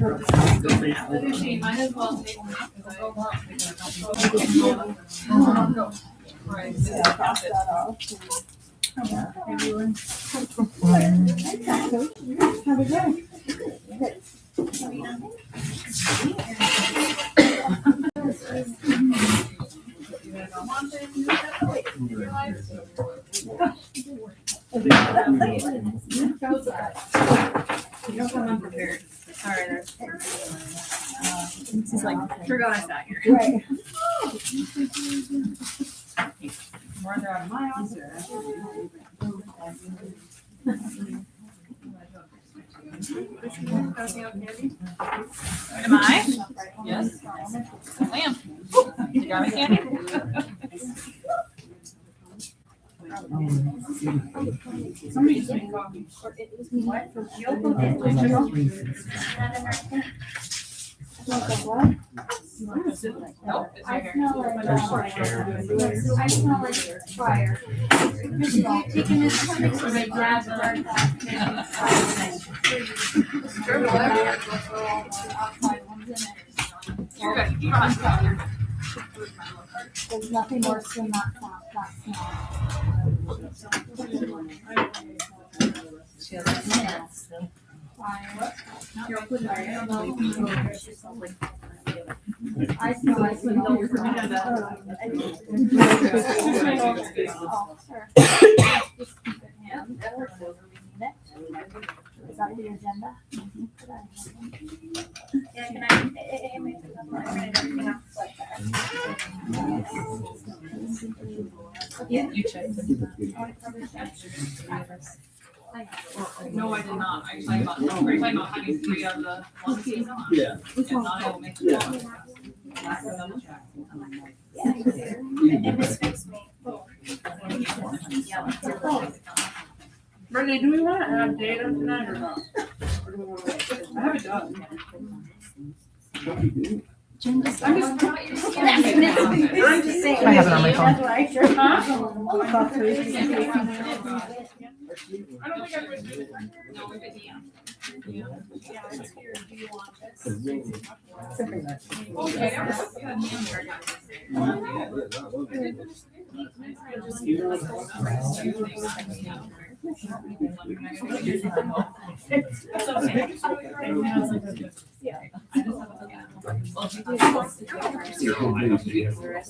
Might as well take one. Right. You don't come unprepared. All right. This is like, forgot I sat here. Right. Run out of my house. Am I? Yes. I am. You got me candy? Somebody just made coffee. What? Nope, it's I right here. smell like fire. Taking this time to make jazz burn You're good. You don't have to go there. There's nothing worse than that smell. I smell like Is that the agenda? Yeah, can I? Yeah, you checked. No, I did not. Are you talking about having 3 of the ones? Yeah. If not, I will make it. And this makes me. Brittany, do we want to have data tonight or not? Or do we want to wait? I have it done. Jen just. I'm just. I'm just saying. I have it on my phone. That's what I sure. Huh? I don't think I would. No, we're good, yeah. Yeah, it's here. Do you want this? Okay. I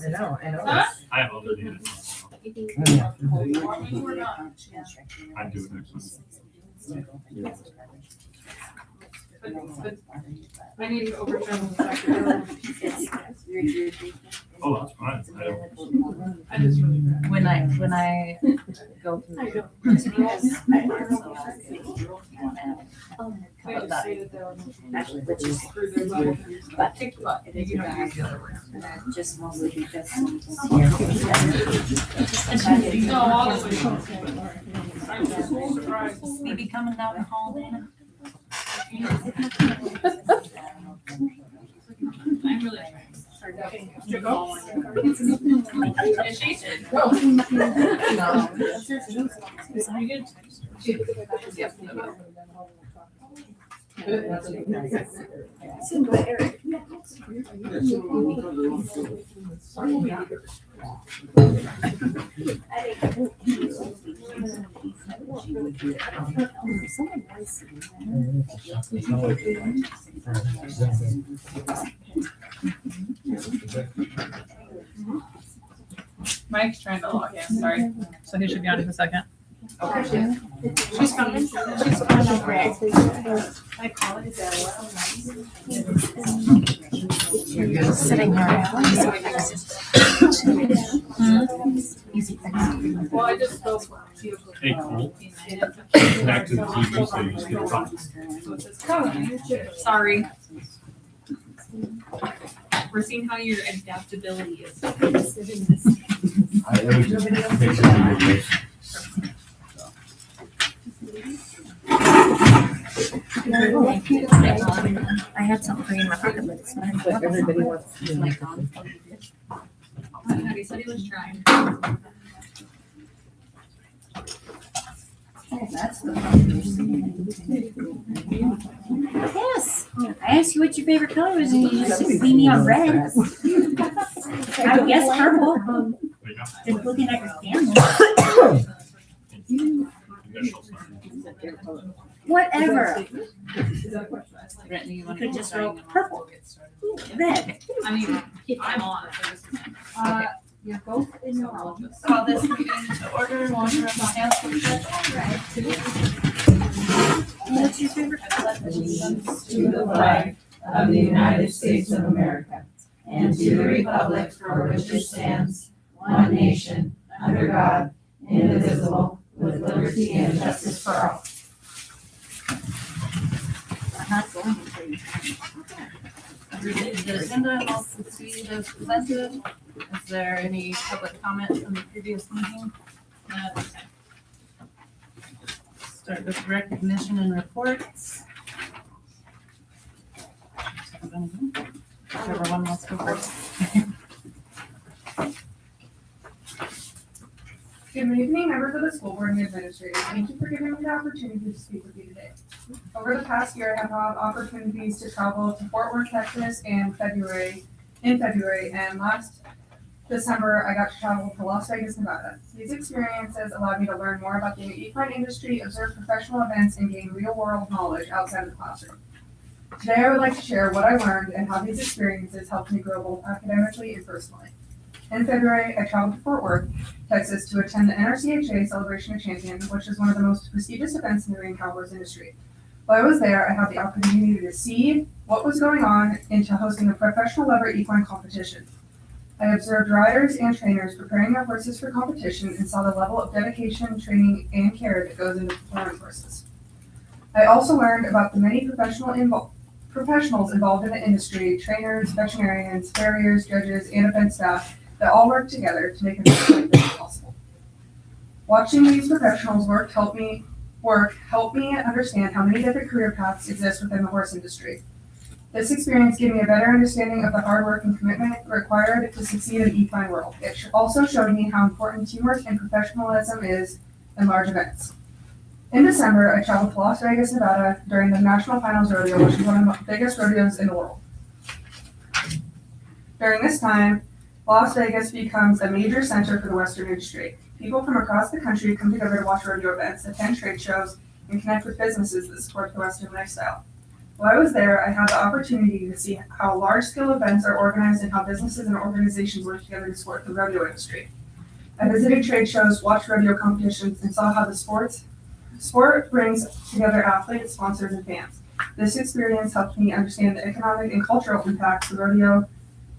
know. I have other data. I'm doing next one. I need to overturn the second. Oh, that's fine. I just really. When I go through. Actually, which is, but it is just mostly because. No, all the way. I'm just so surprised. We be coming down the hall then. I'm really trying. Did you go? Is she? No. Are you good? Yep. Mike's trying to log in, sorry. So he should be on in a second. Okay. She's coming. She's coming over. I call it Sitting here. Easy fix. Well, I just spoke. Hey, cool. Back to the TV, so you just get fun. Sorry. We're seeing how your adaptability is. I always just make sure you do this. I had something for you in my pocket, but it's not. But everybody wants to like on. He said he was trying. Oh, that's the Yes, I asked you what your favorite color was and you just beat me on red. I would guess purple. There you go. Just looking at your camera. Initial start. Whatever. Brittany, you You want could just wrote purple, red. I mean, I'm on it, so this is. You're both in your role. Call this meeting to order, one for stand for What's your favorite color? To the flag of the United States of America and to the republic for which it stands, one nation, under God, indivisible, with liberty and justice for all. I'm not going to you. Read the agenda and I'll proceed as presented. Is there any public comment from the previous meeting? No, okay. Start with recognition and reports. Whichever one wants to go first. Good evening, members of the school board and administrators. Thank you for giving me the opportunity to speak with you today. Over the past year, I have had opportunities to travel to Fort Worth, Texas in February, and last December, I got to travel to Las Vegas, Nevada. These experiences allowed me to learn more about the equine industry, observe professional events, and gain real-world knowledge outside of the classroom. Today, I would like to share what I learned and how these experiences helped me grow both academically and personally. In February, I traveled to Fort Worth, Texas to attend the NRCHA Celebration of Champions, which is one of the most prestigious events in the ring cowboys industry. While I was there, I had the opportunity to see what was going on into hosting a professional level equine competition. I observed riders and trainers preparing their horses for competition and saw the level of dedication, training, and care that goes into preparing horses. I also learned about the many professionals involved in the industry, trainers, veterinarians, farriers, judges, and event staff that all work together to make events like this possible. Watching these professionals helped me understand how many different career paths exist within the horse industry. This experience gave me a better understanding of the hard work and commitment required to succeed in the equine world. It also showed me how important teamwork and professionalism is in large events. In December, I traveled to Las Vegas, Nevada during the National Finals Rodeo, which is one of the biggest rodeos in the world. During this time, Las Vegas becomes a major center for the Western industry. People from across the country come together to watch rodeo events, attend trade shows, and connect with businesses that support the Western lifestyle. While I was there, I had the opportunity to see how large-scale events are organized and how businesses and organizations work together to support the rodeo industry. I visited trade shows, watched rodeo competitions, and saw how the sport brings together athletes, sponsors, and fans. This experience helped me understand the economic and cultural impacts that rodeo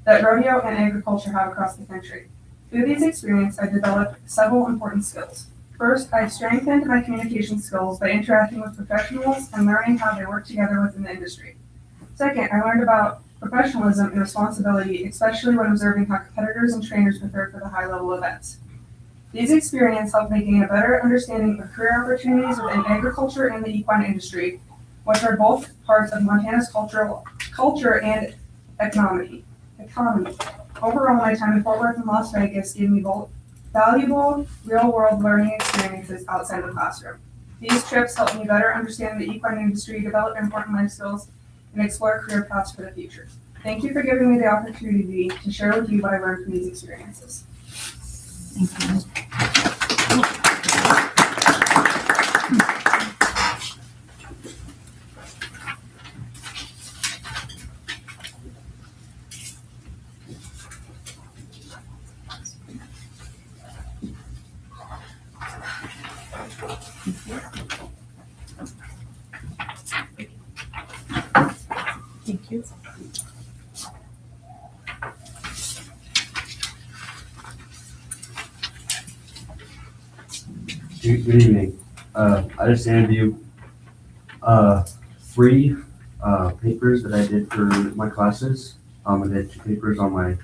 and agriculture have across the country. Through these experiences, I developed several important skills. First, I strengthened my communication skills by interacting with professionals and learning how they work together within the industry. Second, I learned about professionalism and responsibility, especially when observing how competitors and trainers prepare for the high-level events. These experiences helped me gain a better understanding of career opportunities within agriculture and the equine industry, which are both parts of Montana's culture and economy. Overall, my time in Fort Worth and Las Vegas gave me both valuable, real-world learning experiences outside of the classroom. These trips helped me better understand the equine industry, develop important life skills, and explore career paths for the future. Thank you for giving me the opportunity to share with you what I learned from these experiences. Thank you. Thank you. Good evening. I just interviewed three papers that I did for my classes. I did two papers from an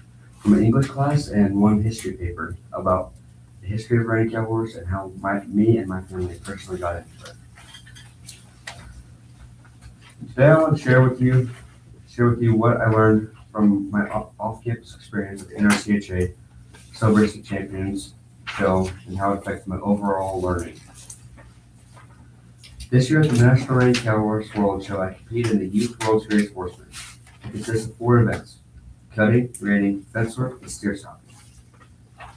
English class and one history paper about the history of riding cowboys and how me and my family personally got into it. Today I want to share with you what I learned from my off-campus experience with the NRCHA Celebration of Champions show and how it affected my overall learning. This year at the National Rank Cowboys World Show, I competed in the Youth World's Greatest Sportsman. It consists of 4 events: cutting, reining, fence work, and steer stopping.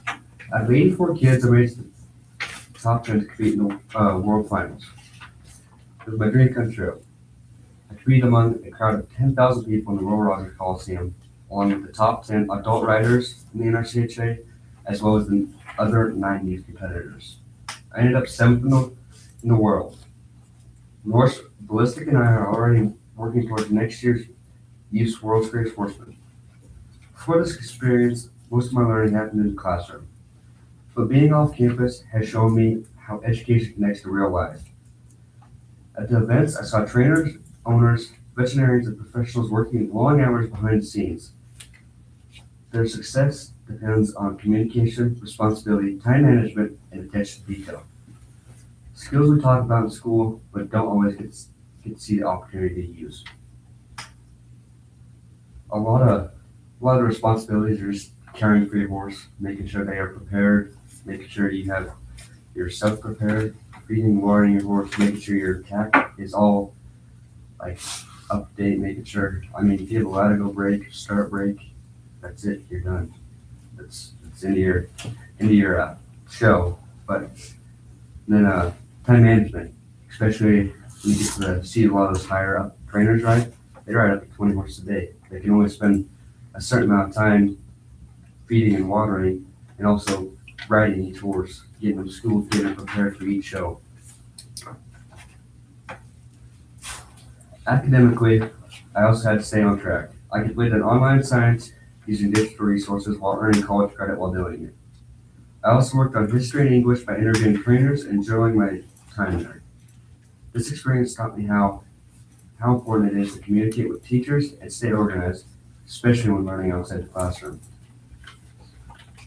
Out of 84 kids, I made the top 10 to compete in the World Finals. It was my dream come true. I competed among a crowd of 10,000 people in the Royal Rogers Coliseum, along with the top 10 adult riders in the NRCHA, as well as the other 9 youth competitors. I ended up 7th in the world. Norse Ballistic and I are already working towards next year's Youth World's Greatest Sportsman. Before this experience, most of my learning happened in the classroom, but being off campus has shown me how education connects to real life. At the events, I saw trainers, owners, veterinarians, and professionals working long hours behind the scenes. Their success depends on communication, responsibility, time management, and attention to detail. Skills we talk about in school, but don't always get to see the opportunity to use. A lot of the responsibilities are just caring for your horse, making sure they are prepared, making sure you have yourself prepared, feeding, watering your horse, making sure your tack is all like up to date, making sure, if you have a latigo break, start break, that's it, you're done. It's into your show. But then time management, especially when you get to see a lot of those higher up trainers ride, they ride up to 20 horses a day. They can only spend a certain amount of time feeding and watering, and also riding each horse, getting them schooled, getting them prepared for each show. Academically, I also had to stay on track. I completed an online science using digital resources while earning college credit while doing it. I also worked on history and English by interviewing trainers and enjoying my time there. This experience taught me how important it is to communicate with teachers and stay organized, especially when learning outside the classroom.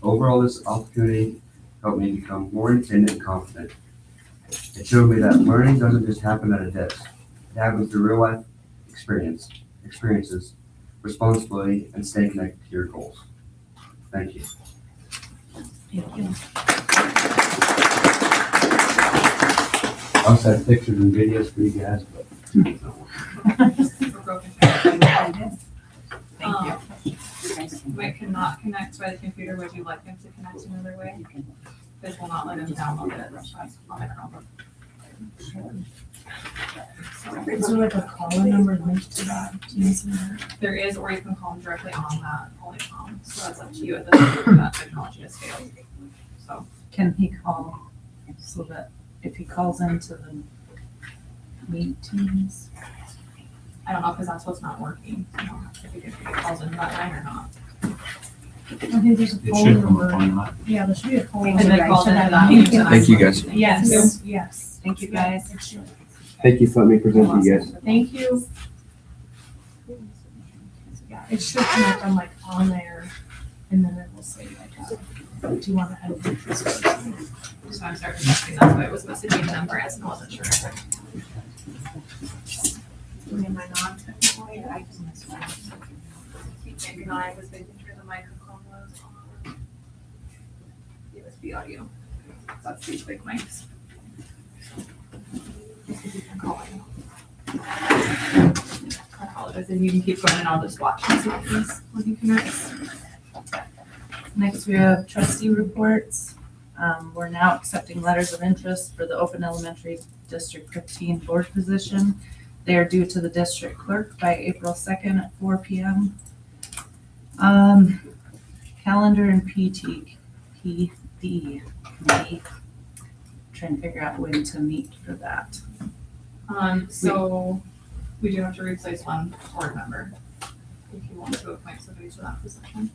Overall, this opportunity helped me become more independent and confident. It showed me that learning doesn't just happen at a desk. It happens through real life experiences, responsibility, and staying connected to your goals. Thank you. Thank you. I also have pictures and videos for you guys, but Thank you. Mike cannot connect by the computer. Would you like him to connect another way? This will not let him download it. That's on the Chromebook. Is there like a call-in number linked to that? There is, or you can call him directly on that Polycom. So that's up to you at this point. That technology has failed. So Can he call so that if he calls into the meetings? I don't know because that's what's not working. I don't know if he calls in that line or not. I think there's a It phone should come number. up on that. Yeah, there should be a phone And number. then right, call so into that that you meeting can- tonight. Thank you, guys. Yes, yes. Thank you, guys. It should. thank you for letting me present to you guys. Thank you. Yeah, it should connect on on there, and then it will say do you want to edit this person? So I'm starting testing. That's why it was supposed to be in number and I wasn't sure. Am I non-technical? I Keep thinking I was making sure the microphone was on. USB audio. That's these big mics. I apologize, and you can keep going and I'll just watch and see when he connects. Next, we have trustee reports. We're now accepting letters of interest for the open elementary District 15 board position. They are due to the district clerk by April 2nd at 4 p.m. Calendar and PD committee. Trying to figure out when to meet for that. So we do have to replace one board member. If you want to appoint somebody to that position.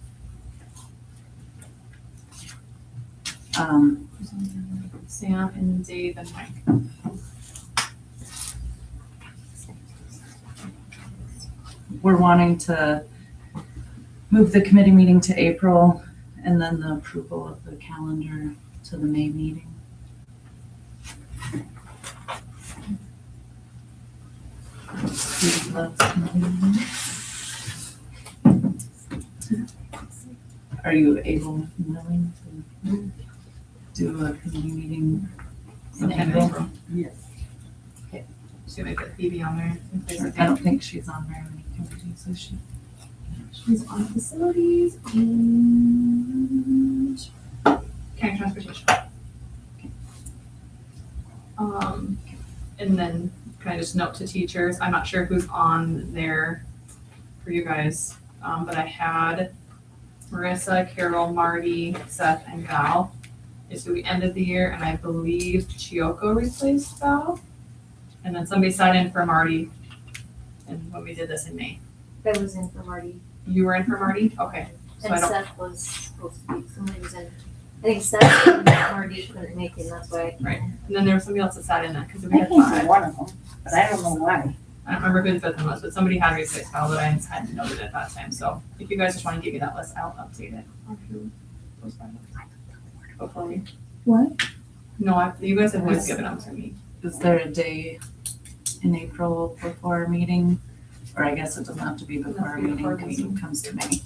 Sam and Dave and Mike. We're wanting to move the committee meeting to April and then the approval of the calendar to the May meeting. Are you able, willing to do a committee meeting in April? Okay. to make it Phoebe on there. in place of I don't think she's on very many committees, is she? She's on facilities and County transportation. And then can I just note to teachers, I'm not sure who's on there for you guys, but I had Marissa, Carol, Marty, Seth, and Val. Is who we ended the year, and I believe Chiyoko replaced Val. And then somebody sat in for Marty, and when we did this in May. That was in for Marty. You were in for Marty? Okay. So And I don't, Seth was supposed to be, somebody was in. I think Seth and Marty couldn't make it, and that's why. Right. and then there was somebody else that sat in that, because we I had came five. for one of them, but I don't know why. I don't remember who the fifth one was, but somebody had replaced Val that I hadn't noted at that time, so if you guys just wanna give me that list, I'll update it. on who those five was. Hopefully. What? No, you guys have always given them to me. Is there a day in April before our meeting? Or I guess it doesn't have to be before our meeting, the meeting comes to May.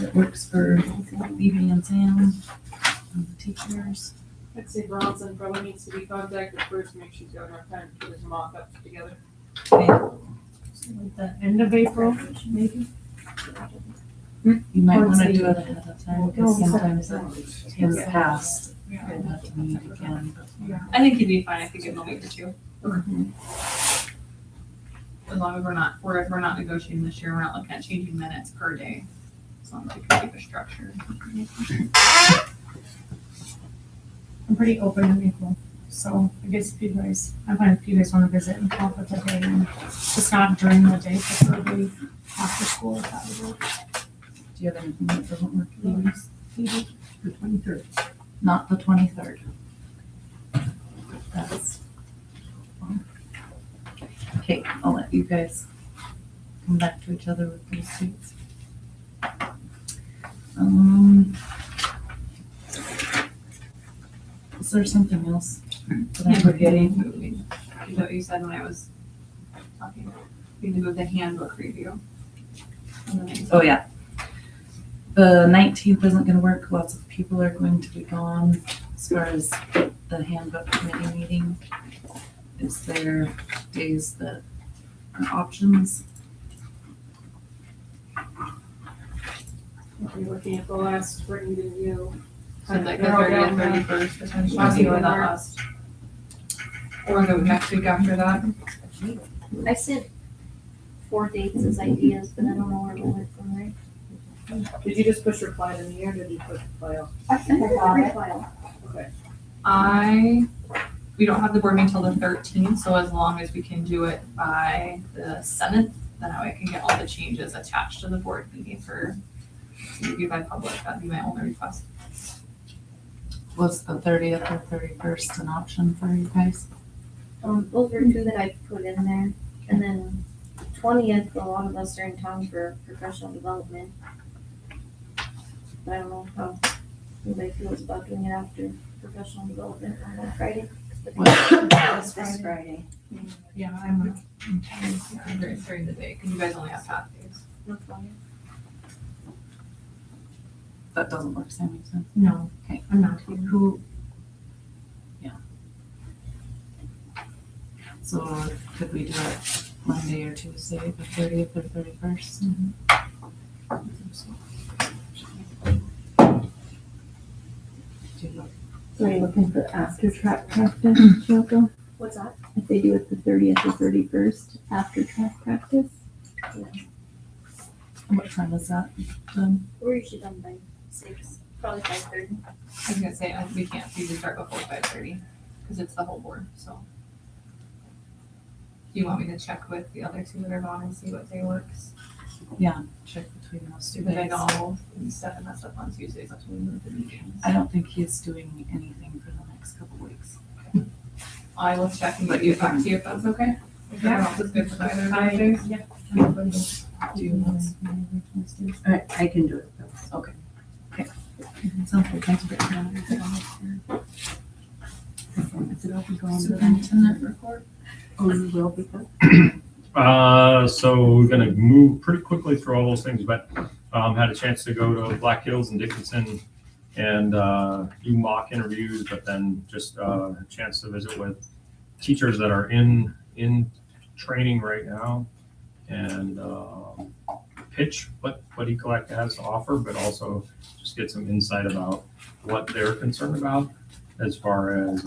That works for Phoebe and Sam and the teachers. I'd say Bronson probably needs to be contacted first, make sure she's got enough time to put his mock-ups together. Okay. Like the end of April, maybe. You might Or wanna say- do it ahead of time, because Oh, sometimes in the past, Yeah. we'll have to meet again. I think he'd be fine if you give him a week or two. As long as we're not negotiating this year, we're not looking at changing minutes per day. As long as we can keep a structure. I'm pretty open in April, so I guess if you guys, I'm fine if you guys wanna visit and talk with the day and just not during the day, preferably after school, if that would work. Do you have anything that doesn't work for you? Maybe. The 23rd. Not the 23rd. That's. Okay, I'll let you guys come back to each other with those dates. Is there something else that I'm forgetting? Is that what you said when I was talking? We need to move the handbook review. Oh, yeah. The 19th isn't gonna work. Lots of people are going to be gone as far as the handbook committee meeting. Is there days that are options? If you're looking at the last written review. So like the 30th, 31st, potentially, or that last. Or the next week after that. I sent 4 dates as ideas, but I don't know where we went from there. Did you just push reply to me or did you push file? I think I got it. File. We don't have the board meeting until the 13th, so as long as we can do it by the 7th, then I can get all the changes attached to the board meeting for review by public. That'd be my only request. Was the 30th or 31st an option for you guys? Those were 2 that I put in there, and then 20th, a lot of us are in town for professional development. But I don't know how anybody feels about doing it after professional development on Friday. This Friday. Yeah, I'm, During the day, because you guys only have half days. That doesn't work, Sam, you said? no, Okay. I'm not here. Who? Yeah. So could we do it Monday or Tuesday, the 30th or 31st? Do you look- So are you looking for after track practice, Shoko? What's that? If they do it the 30th or 31st after track practice? What time is that done? We're usually done by 6, probably 5:30. I was gonna say, we can't usually start before 5:30, because it's the whole board, so. Do you want me to check with the other 2 that are gone and see what day works? Check between those 2 Because I days. know Steph and that stuff on Tuesdays, that's when we move the meetings. I don't think he's doing anything for the next couple weeks. I will check and But get you back can- to you if that's okay. If Yeah. everyone else is good with either of those days. Yeah. Do you want? I can do it. Sounds good. Thanks for coming. Is it open going to Superintendent report? Oh, you will because So we're gonna move pretty quickly through all those things, but had a chance to go to Black Hills and Dickinson and do mock interviews, but then just a chance to visit with teachers that are in in training right now and pitch what Ecolect has to offer, but also just get some insight about what they're concerned about as far as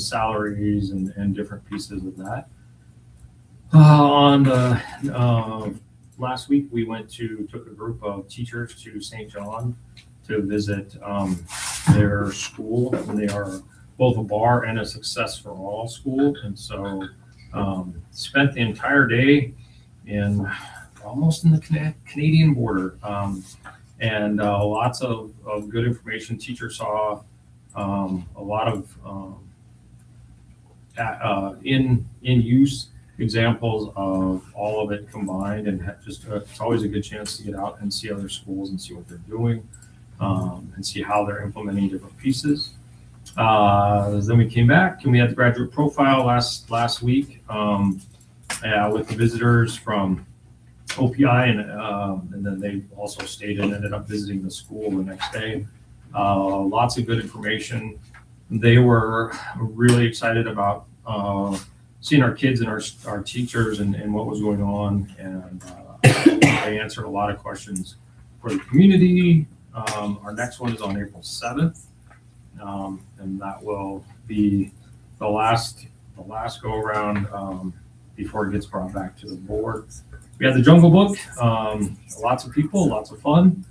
salaries and different pieces of that. On the last week, we took a group of teachers to St. John to visit their school, and they are both a bar and a Success for All school, and so spent the entire day in almost in the Canadian border, and lots of good information. Teachers saw a lot of in use examples of all of it combined, and it's always a good chance to get out and see other schools and see what they're doing, and see how they're implementing different pieces. Then we came back and we had the graduate profile last week with the visitors from OPI, and then they also stayed and ended up visiting the school the next day. Lots of good information. They were really excited about seeing our kids and our teachers and what was going on, and they answered a lot of questions for the community. Our next one is on April 7th, and that will be the last go around before it gets brought back to the board. We had the Jungle Book, lots of people, lots of fun.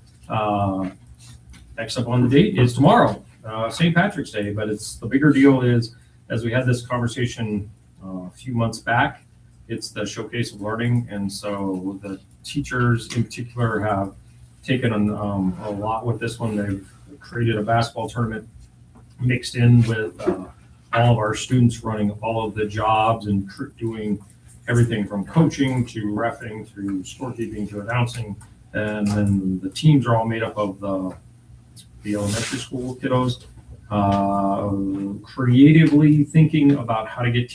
Next up on the date is tomorrow, St. Patrick's Day, but the bigger deal is, as we had this conversation a few months back, it's the Showcase of Learning, and so the teachers in particular have taken a lot with this one. They've created a basketball tournament mixed in with all of our students running all of the jobs and doing everything from coaching to reffing through scorekeeping to announcing, and then the teams are all made up of the elementary school kiddos, creatively thinking about how to get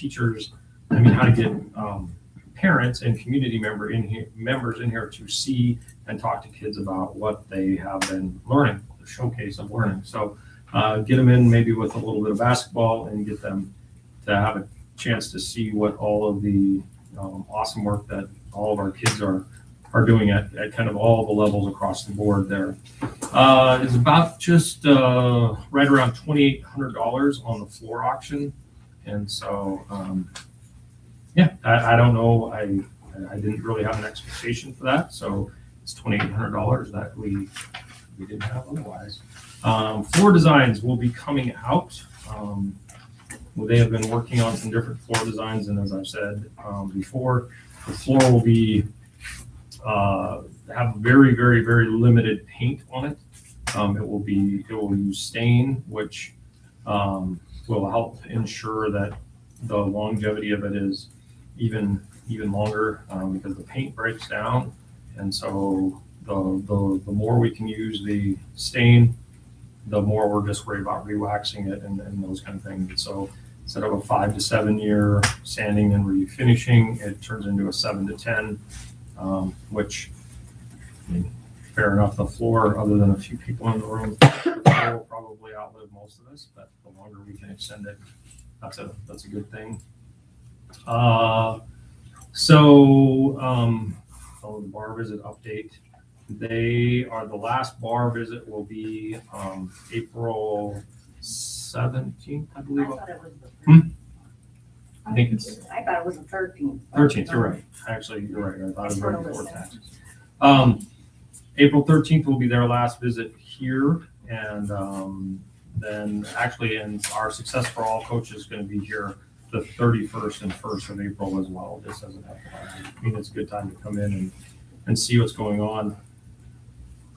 parents and community members in here to see and talk to kids about what they have been learning, the Showcase of Learning. So get them in maybe with a little bit of basketball and get them to have a chance to see what all of the awesome work that all of our kids are doing at kind of all the levels across the board there. It's about just right around $2,800 on the floor auction. And so, I don't know. I didn't really have an expectation for that. So it's $2,800 that we didn't have otherwise. Floor designs will be coming out. They have been working on some different floor designs, and as I've said before, the floor will be have very, very, very limited paint on it. It will use stain, which will help ensure that the longevity of it is even longer, because the paint breaks down, and so the more we can use the stain, the more we're just worried about re-waxing it and those kind of things. And so instead of a 5 to 7 year sanding and refinishing, it turns into a 7 to 10, which, I mean, fair enough. The floor, other than a few people in the room, the floor will probably outlive most of us, but the longer we can extend it, that's a good thing. The bar visit update. The last bar visit will be April 17th, I believe. I thought it was the I think it's I thought it was the 13th. 13th. You're right. Actually, you're right. I thought it was right before taxes. April 13th will be their last visit here, and then actually, and our Success for All coach is going to be here the 31st and 1st of April as well. Just as I mean, it's a good time to come in and see what's going on.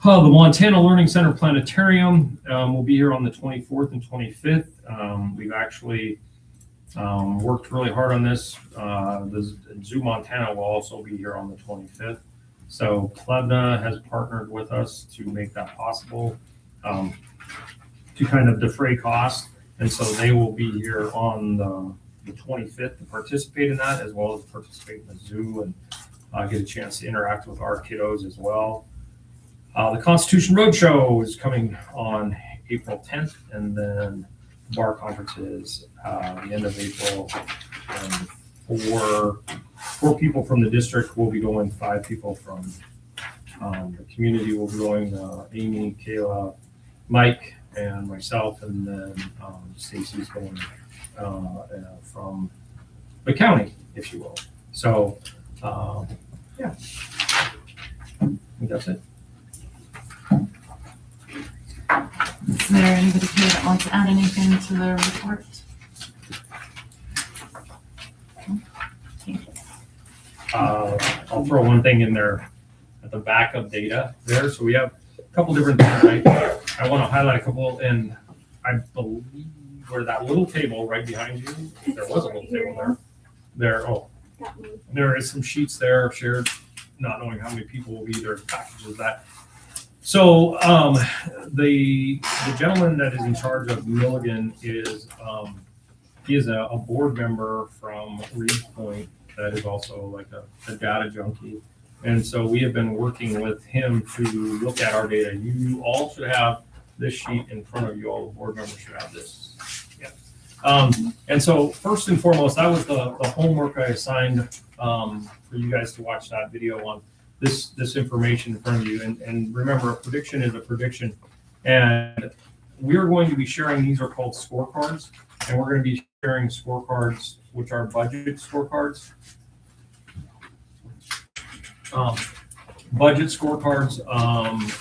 The Montana Learning Center Planetarium will be here on the 24th and 25th. We've actually worked really hard on this. The Zoo Montana will also be here on the 25th. So Plevna has partnered with us to make that possible, to kind of defray costs. And so they will be here on the 25th to participate in that, as well as participate in the zoo and get a chance to interact with our kiddos as well. The Constitution Roadshow is coming on April 10th, and then bar conferences, the end of April. And four people from the district will be going, 5 people from the community will be going, Amy, Kayla, Mike, and myself, and then Stacy's going from the county, if you will. So, yeah, I think that's it. Is there anybody here that wants to add anything to the report? I'll throw one thing in there at the back of data there. So we have a couple different things, right? I want to highlight a couple, and I believe where that little table right behind you, there was a little table there. There is some sheets there shared, not knowing how many people will be there, packages of that. So the gentleman that is in charge of Milligan is he is a board member from Reed Point that is also like a data junkie. And so we have been working with him to look at our data. You all should have this sheet in front of you. All the board members should have this. Yeah. And so first and foremost, that was the homework I assigned for you guys to watch that video on this information in front of you. And remember, a prediction is a prediction. And we're going to be sharing, these are called scorecards. And we're going to be sharing scorecards, which are budget scorecards. Budget scorecards,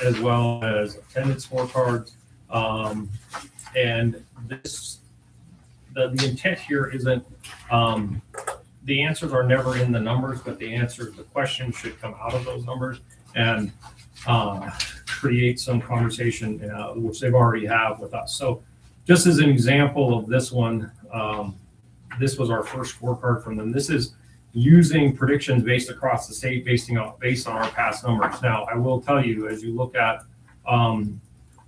as well as attendance scorecards. And the intent here isn't, the answers are never in the numbers, but the questions should come out of those numbers and create some conversation, which they've already have with us. So just as an example of this one, this was our first scorecard from them. This is using predictions based across the state based on our past numbers. Now, I will tell you, as you look at our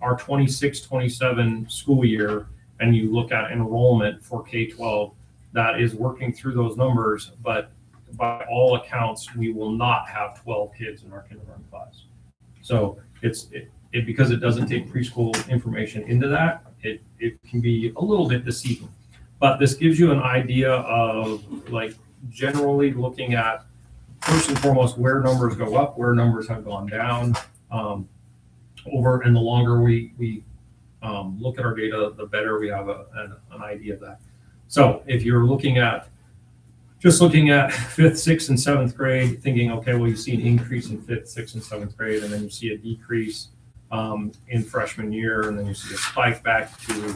26-27 school year and you look at enrollment for K-12, that is working through those numbers, but by all accounts, we will not have 12 kids in our kindergarten class. So because it doesn't take preschool information into that, it can be a little bit deceiving. But this gives you an idea of, like, generally looking at, first and foremost, where numbers go up, where numbers have gone down, and the longer we look at our data, the better we have an idea of that. So if you're looking at 5th, 6th, and 7th grade, thinking, okay, well, you see an increase in 5th, 6th, and 7th grade, and then you see a decrease in freshman year, and then you see a spike back to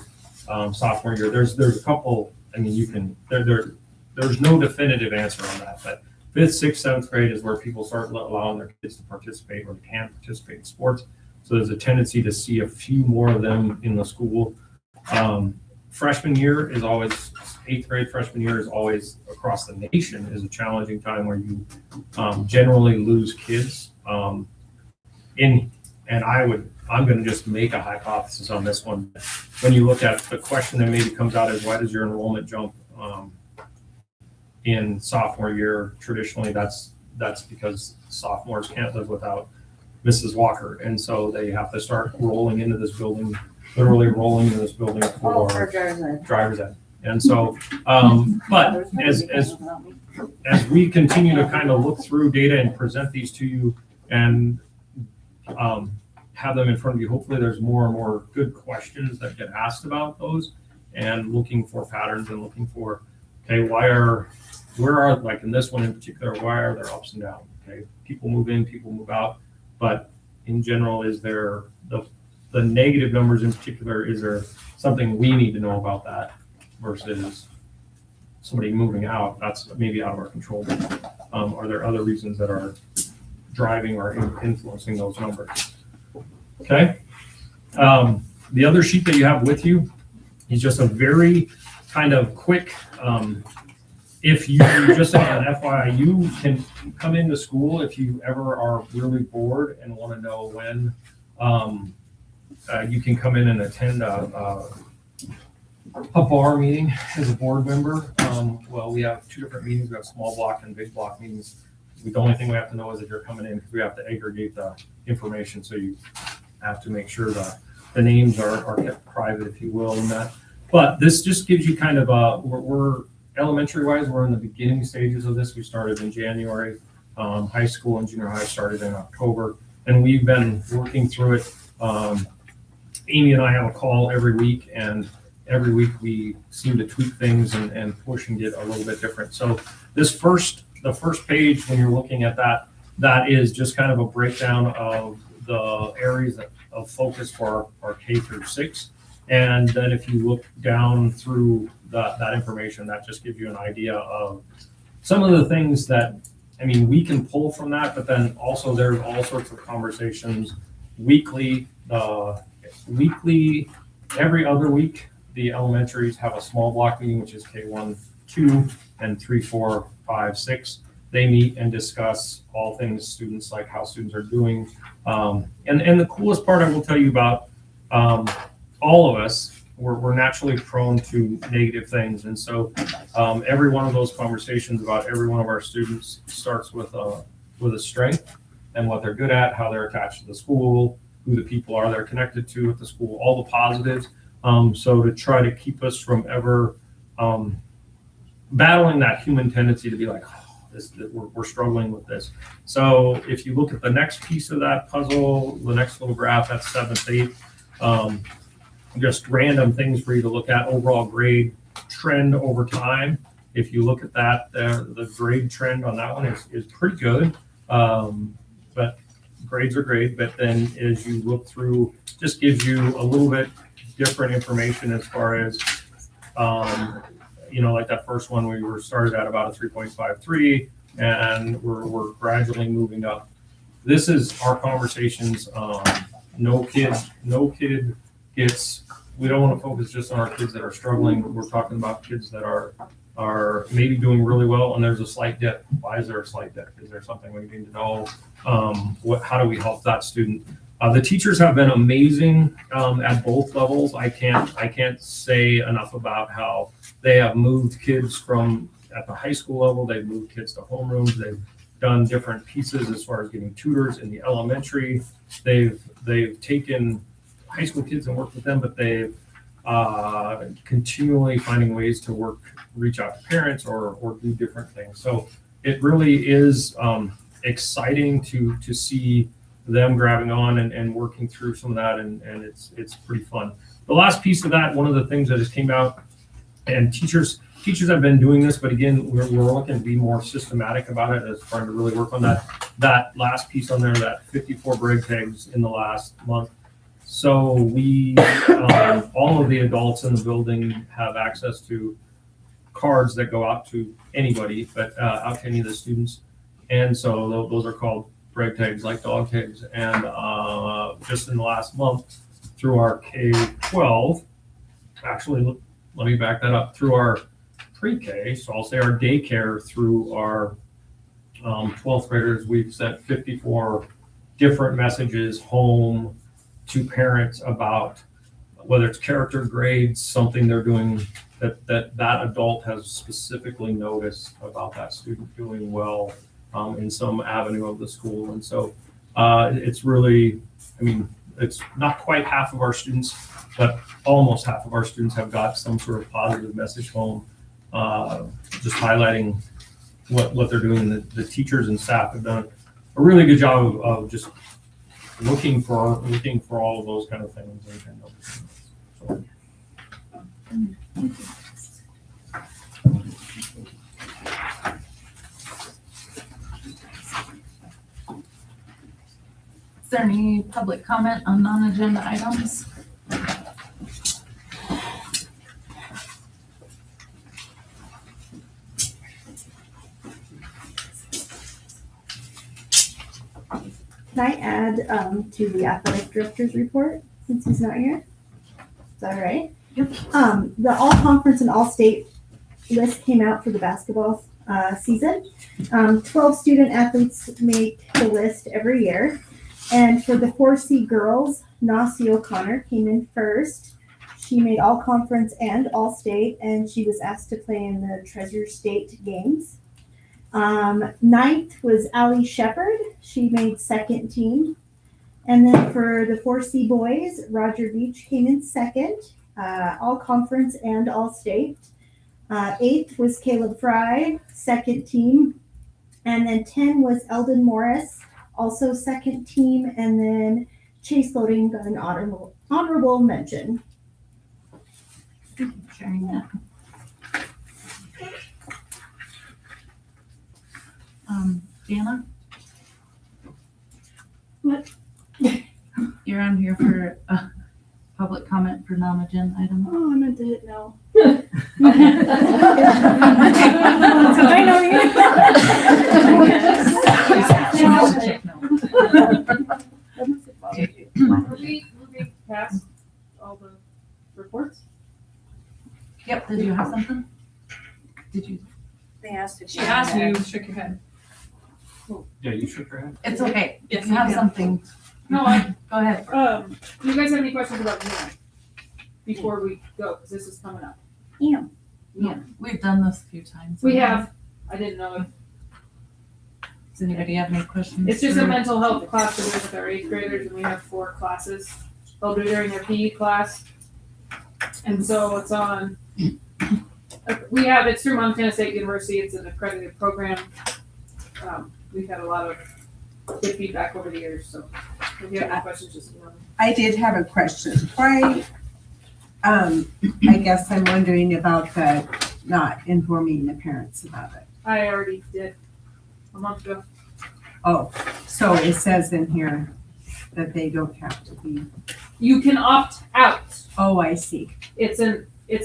sophomore year. There's a couple, I mean, you can, there's no definitive answer on that, but 5th, 6th, 7th grade is where people start allowing their kids to participate or can participate in sports. So there's a tendency to see a few more of them in the school. Freshman year is always, 8th grade freshman year is always, across the nation, is a challenging time where you generally lose kids. I'm going to just make a hypothesis on this one. When you look at the question that maybe comes out is, why does your enrollment jump in sophomore year? Traditionally, that's because sophomores can't live without Mrs. Walker, and so they have to start rolling into this building, literally rolling into this building for driver's ed. And so, but as we continue to kind of look through data and present these to you and have them in front of you, hopefully there's more and more good questions that get asked about those, and looking for patterns and looking for, okay, where are, like in this one in particular, why are there ups and downs? Okay, people move in, people move out, but in general, is there the negative numbers in particular, is there something we need to know about that versus somebody moving out? That's maybe out of our control. Are there other reasons that are driving or influencing those numbers? Okay. The other sheet that you have with you is just a very kind of quick, if you just an FYI, you can come into school if you ever are really bored and want to know when you can come in and attend a bar meeting as a board member. Well, we have 2 different meetings. We have small block and big block meetings. The only thing we have to know is if you're coming in, because we have to aggregate the information. So you have to make sure that the names are kept private, if you will, and that. But this just gives you kind of we're elementary wise, we're in the beginning stages of this. We started in January. High school and junior high started in October, and we've been working through it. Amy and I have a call every week, and every week we seem to tweak things and push and get a little bit different. So the first page, when you're looking at that is just kind of a breakdown of the areas of focus for our K through 6. And then if you look down through that information, that just gives you an idea of some of the things that, I mean, we can pull from that, but then also there's all sorts of conversations weekly, every other week. The elementaries have a small block meeting, which is K1, 2, and 3, 4, 5, 6. They meet and discuss all things students, like how students are doing. And the coolest part I will tell you about all of us, we're naturally prone to negative things. And so every one of those conversations about every one of our students starts with a strength and what they're good at, how they're attached to the school, who the people are they're connected to at the school, all the positives. So to try to keep us from ever battling that human tendency to be like, we're struggling with this. So if you look at the next piece of that puzzle, the next little graph, that's 7th, 8th. Just random things for you to look at. Overall grade trend over time. If you look at that, the grade trend on that one is pretty good. But grades are great. But then as you look through, just gives you a little bit different information as far as, like that first one, we were started at about a 3.53, and we're gradually moving up. This is our conversations. No kid gets, we don't want to focus just on our kids that are struggling. We're talking about kids that are maybe doing really well, and there's a slight dip. Why is there a slight dip? Is there something we need to know? How do we help that student? The teachers have been amazing at both levels. I can't say enough about how they have moved kids from at the high school level. They've moved kids to homerooms. They've done different pieces as far as getting tutors in the elementary. They've taken high school kids and worked with them, but they've continually finding ways to reach out to parents or do different things. So it really is exciting to see them grabbing on and working through some of that, and it's pretty fun. The last piece of that, one of the things that just came out, and teachers have been doing this, but again, we're looking to be more systematic about it, as trying to really work on that last piece on there, that 54 brake tags in the last month. So we, all of the adults in the building have access to cards that go out to anybody, but out to any of the students. And so those are called brake tags, like dog tags. And just in the last month, through our K-12, actually, let me back that up, through our pre-K, so I'll say our daycare, through our 12th graders, we've sent 54 different messages home to parents about whether it's character grades, something they're doing that adult has specifically noticed about that student doing well in some avenue of the school. And so it's really, it's not quite half of our students, but almost half of our students have got some sort of positive message home, just highlighting what they're doing. The teachers and staff have done a really good job of just looking for all of those kind of things. So. Is there any public comment on non-agenda items? Can I add to the athletic director's report since he's not here? Is that all right? Yep. The all conference and all state list came out for the basketball season. 12 student athletes make the list every year. And for the 4C girls, Nasi O'Connor came in first. She made all conference and all state, and she was asked to play in the Treasure State games. Ninth was Allie Shepard. She made second team. And then for the 4C boys, Roger Beach came in second. all conference and all state. 8th was Caleb Fry, second team. And then 10 was Eldon Morris, also second team. And then Chase Loading got an honorable mention. Thank you for sharing that. Deanna? What? You're on here for public comment for non-agenda item. Oh, I meant to hit no. I know Check no. Were we moving past all the reports? Yep, did you have something? Did you? They asked if She asked you, shook your head. Yeah, you shook your head. It's okay. Yes, If you have you can. something, No, I, go ahead. do you guys have any questions about me before we go? Because this is coming up. Yeah, we've done this a few times. We have. I didn't know if Does anybody have any questions? it's just a for- mental health class to do with our 8th graders, and we have 4 classes. They'll do during their PE class, and so it's on. It's through Montana State University. It's an accredited program. We've had a lot of good feedback over the years, so if you have any questions, just email me. I did have a question. Why, I guess I'm wondering about the not informing the parents about it. I already did a month ago. Oh, so it says in here that they don't have to be, You can opt out. oh, I see. It's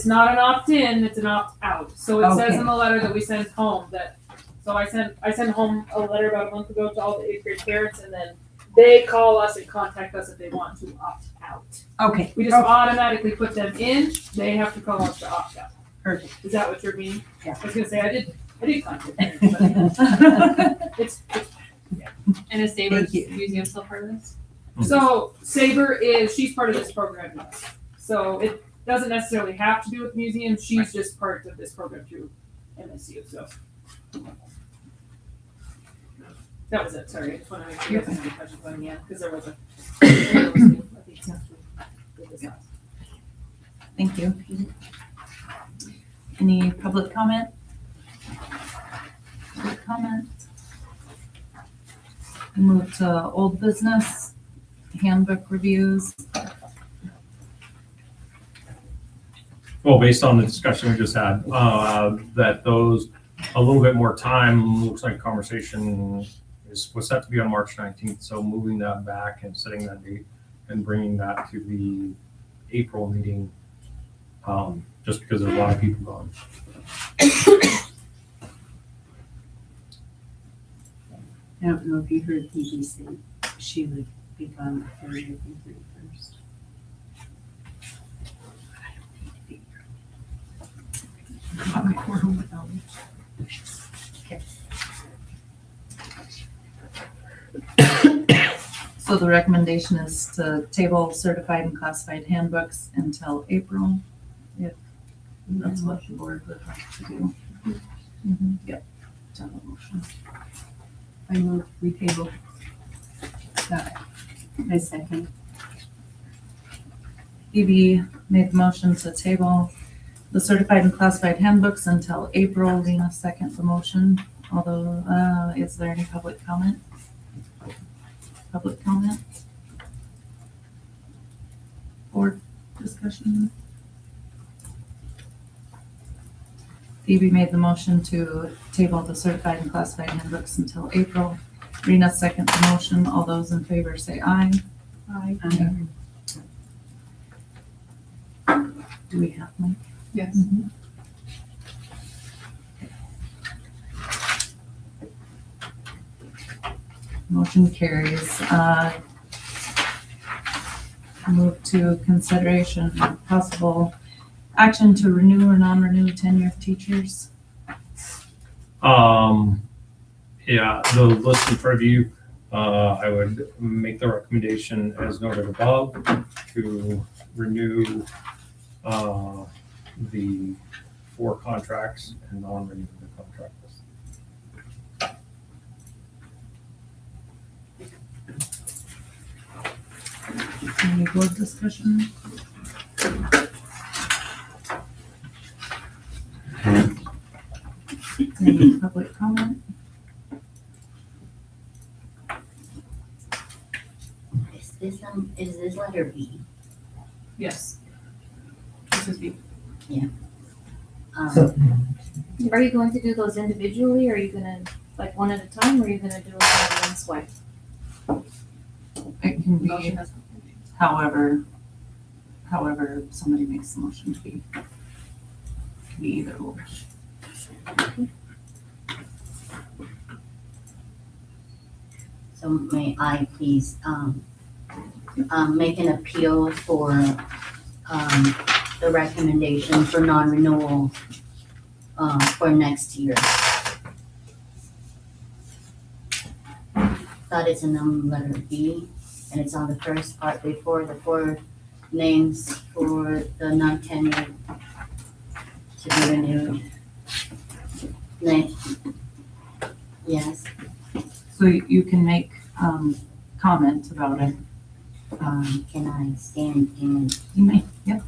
not an opt-in, it's an opt-out. So it says Okay. in the letter that we sent home that, so I sent home a letter about a month ago to all the 8th grade parents, and then they call us and contact us if they want to opt out. Okay. We just automatically put them in, they have to call us to opt out. Perfect. Is that what you're meaning? Yeah. I was gonna say, I did contact them, but it's, And is Saber's Thank you. museum still part of this? so Saber she's part of this program, yes. So it doesn't necessarily have to do with the museum, she's just part of this program through MSU, so. That was it, sorry, I just wanna make sure you guys have any questions on the end, because there was a. Thank you. Any public comment? Public comment? Move to old business, handbook reviews. Well, based on the discussion we just had, that those, a little bit more time, looks like conversation was set to be on March 19th. So moving that back and setting that date and bringing that to the April meeting, just because there's a lot of people gone. I don't know if you heard BBC, she would be gone the 30th and 31st. So the recommendation is to table certified and classified handbooks until April, if that's what the board would like to do. Yep. So, motion. I move we table that. I second. Phoebe made the motion to table the certified and classified handbooks until April. Lena second the motion. Although, is there any public comment? Public comment? Board discussion? Phoebe made the motion to table the certified and classified handbooks until April. Rena second the motion. All those in favor say aye. Aye. Do we have Mike? Yes. Motion carries. Move to consideration of possible action to renew or non-renew tenure of teachers. Yeah, the list in front of you, I would make the recommendation as noted above to renew the 4 contracts and non-renew the contract list. Any board discussion? Any public comment? Is this letter B? Yes. This is B. Are you going to do those individually, or are you gonna, like, one at a time, or are you gonna do it all in one swipe? It can Motion be has- however somebody makes the motion to be. It can be either or. So may I please, make an appeal for, the recommendation for non-renewal, for next year. That is in letter B, and it's on the first part before the 4 names for the non-tenured to be renewed. Yes, So you can make, comment about it. can I stand and You may, yep.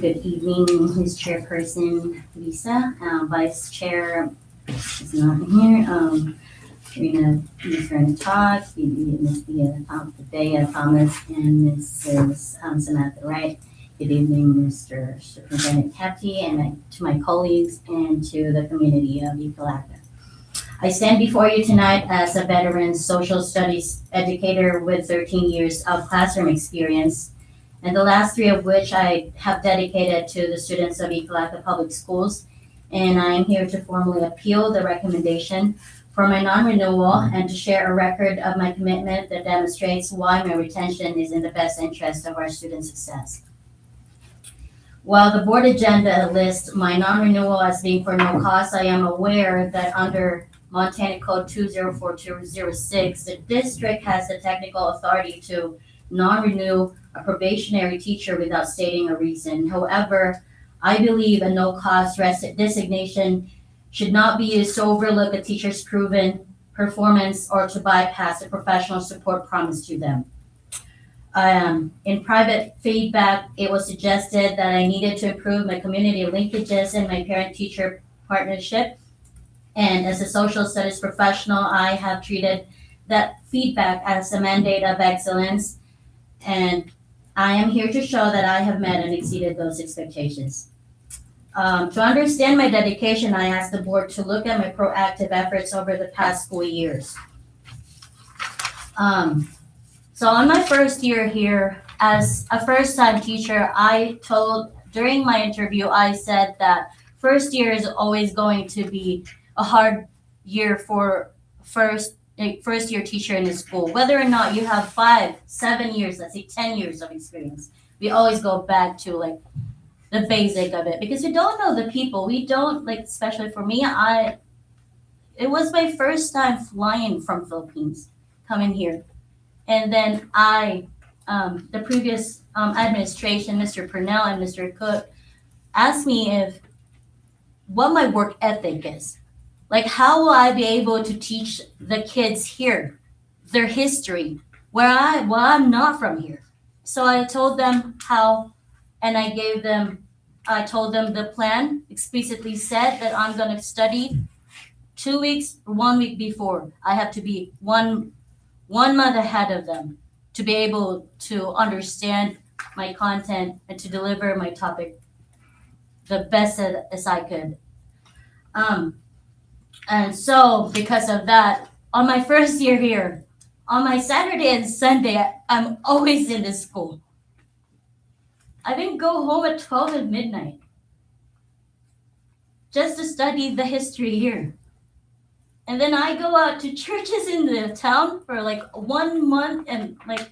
Good evening, Ms. Chairperson Lisa, Vice Chair is not here, Karina, Ms. Vernon Todd, Ms. Thea Thomas, and Mrs. Samantha Wright. Good evening, Mr. Superintendent Capty, and to my colleagues and to the community of Ecolacta. I stand before you tonight as a veteran social studies educator with 13 years of classroom experience, and the last 3 of which I have dedicated to the students of Ecolacta Public Schools. And I am here to formally appeal the recommendation for my non-renewal and to share a record of my commitment that demonstrates why my retention is in the best interest of our students' success. While the board agenda lists my non-renewal as being for no cost, I am aware that under Montana Code 204206, the district has the technical authority to non-renew a probationary teacher without stating a reason. However, I believe a no-cost designation should not be used to overlook a teacher's proven performance or to bypass the professional support promised to them. In private feedback, it was suggested that I needed to improve my community linkages and my parent-teacher partnership. And as a social studies professional, I have treated that feedback as a mandate of excellence. And I am here to show that I have met and exceeded those expectations. To understand my dedication, I asked the board to look at my proactive efforts over the past school years. So on my first year here, as a first-time teacher, during my interview, I said that first year is always going to be a hard year for first-year teacher in the school. Whether or not you have 5, 7 years, let's say 10 years of experience, we always go back to like the basic of it because we don't know the people. We don't, like, especially for me, it was my first time flying from Philippines, coming here. And then the previous administration, Mr. Purnell and Mr. Cook, asked me what my work ethic is. Like, how will I be able to teach the kids here their history I'm not from here? So I told them how, and I told them the plan explicitly said that I'm going to study 2 weeks, 1 week before. I have to be one month ahead of them to be able to understand my content and to deliver my topic the best as I could. And so because of that, on my first year here, on my Saturday and Sunday, I'm always in the school. I didn't go home at 12 at midnight just to study the history here. And then I go out to churches in the town for like 1 month, and like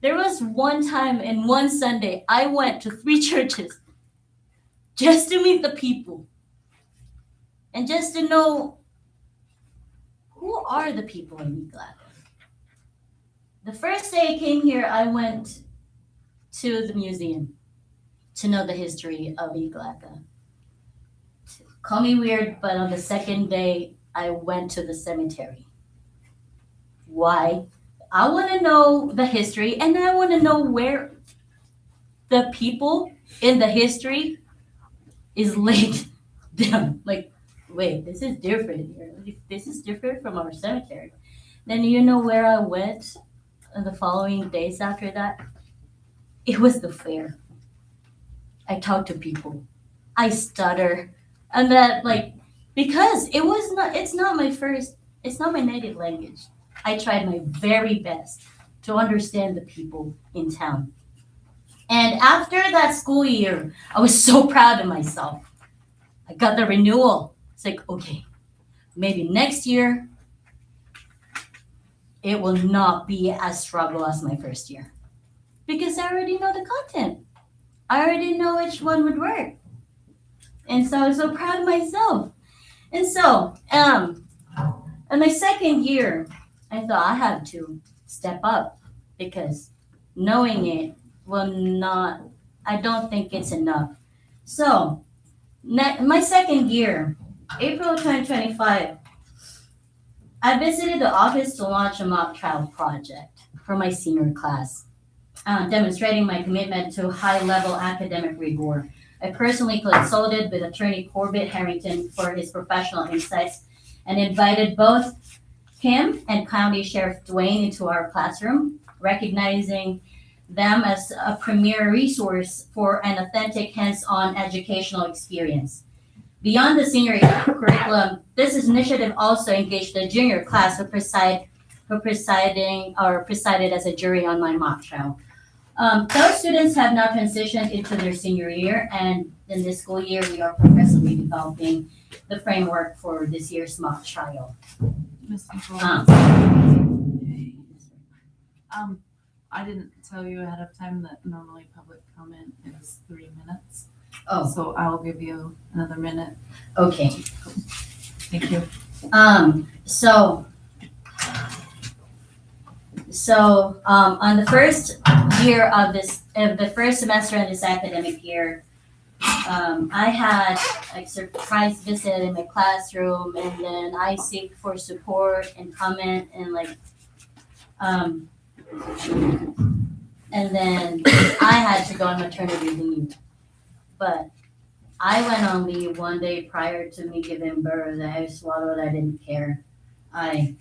there was one time in one Sunday I went to 3 churches just to meet the people and just to know who are the people in Ecolacta. The first day I came here, I went to the museum to know the history of Ecolacta. Call me weird, but on the second day, I went to the cemetery. Why? I want to know the history, and I want to know where the people in the history is laid down. Like, wait, this is different here. This is different from our cemetery. Then you know where I went the following days after that? It was the fair. I talked to people. I stutter. And that like because it's not my first, it's not my native language. I tried my very best to understand the people in town. And after that school year, I was so proud of myself. I got the renewal. It's like, okay, maybe next year it will not be as struggle as my first year. Because I already know the content. I already know which one would work. And so I was so proud of myself. And so, in my second year, I thought I had to step up because knowing it will not, I don't think it's enough. So, my second year, April 2025, I visited the office to launch a mock trial project for my senior class, demonstrating my commitment to high-level academic rigor. I personally consulted with attorney Corbett Harrington for his professional insights and invited both him and County Sheriff Dwayne into our classroom, recognizing them as a premier resource for an authentic hands-on educational experience. Beyond the senior curriculum, this initiative also engaged the junior class who presided as a jury on my mock trial. Those students have now transitioned into their senior year, and in this school year, we are progressively developing the framework for this year's mock trial. Ms. Nicole, I didn't tell you ahead of time that normally public comment is 3 minutes. Oh, So I will give you another minute. okay. Thank you. On the first year of the first semester in this academic year, I had like surprise visit in my classroom, and then I seek for support and comment and and then I had to go on maternity leave. But I went on leave one day prior to me giving birth. I swallowed, I didn't care. I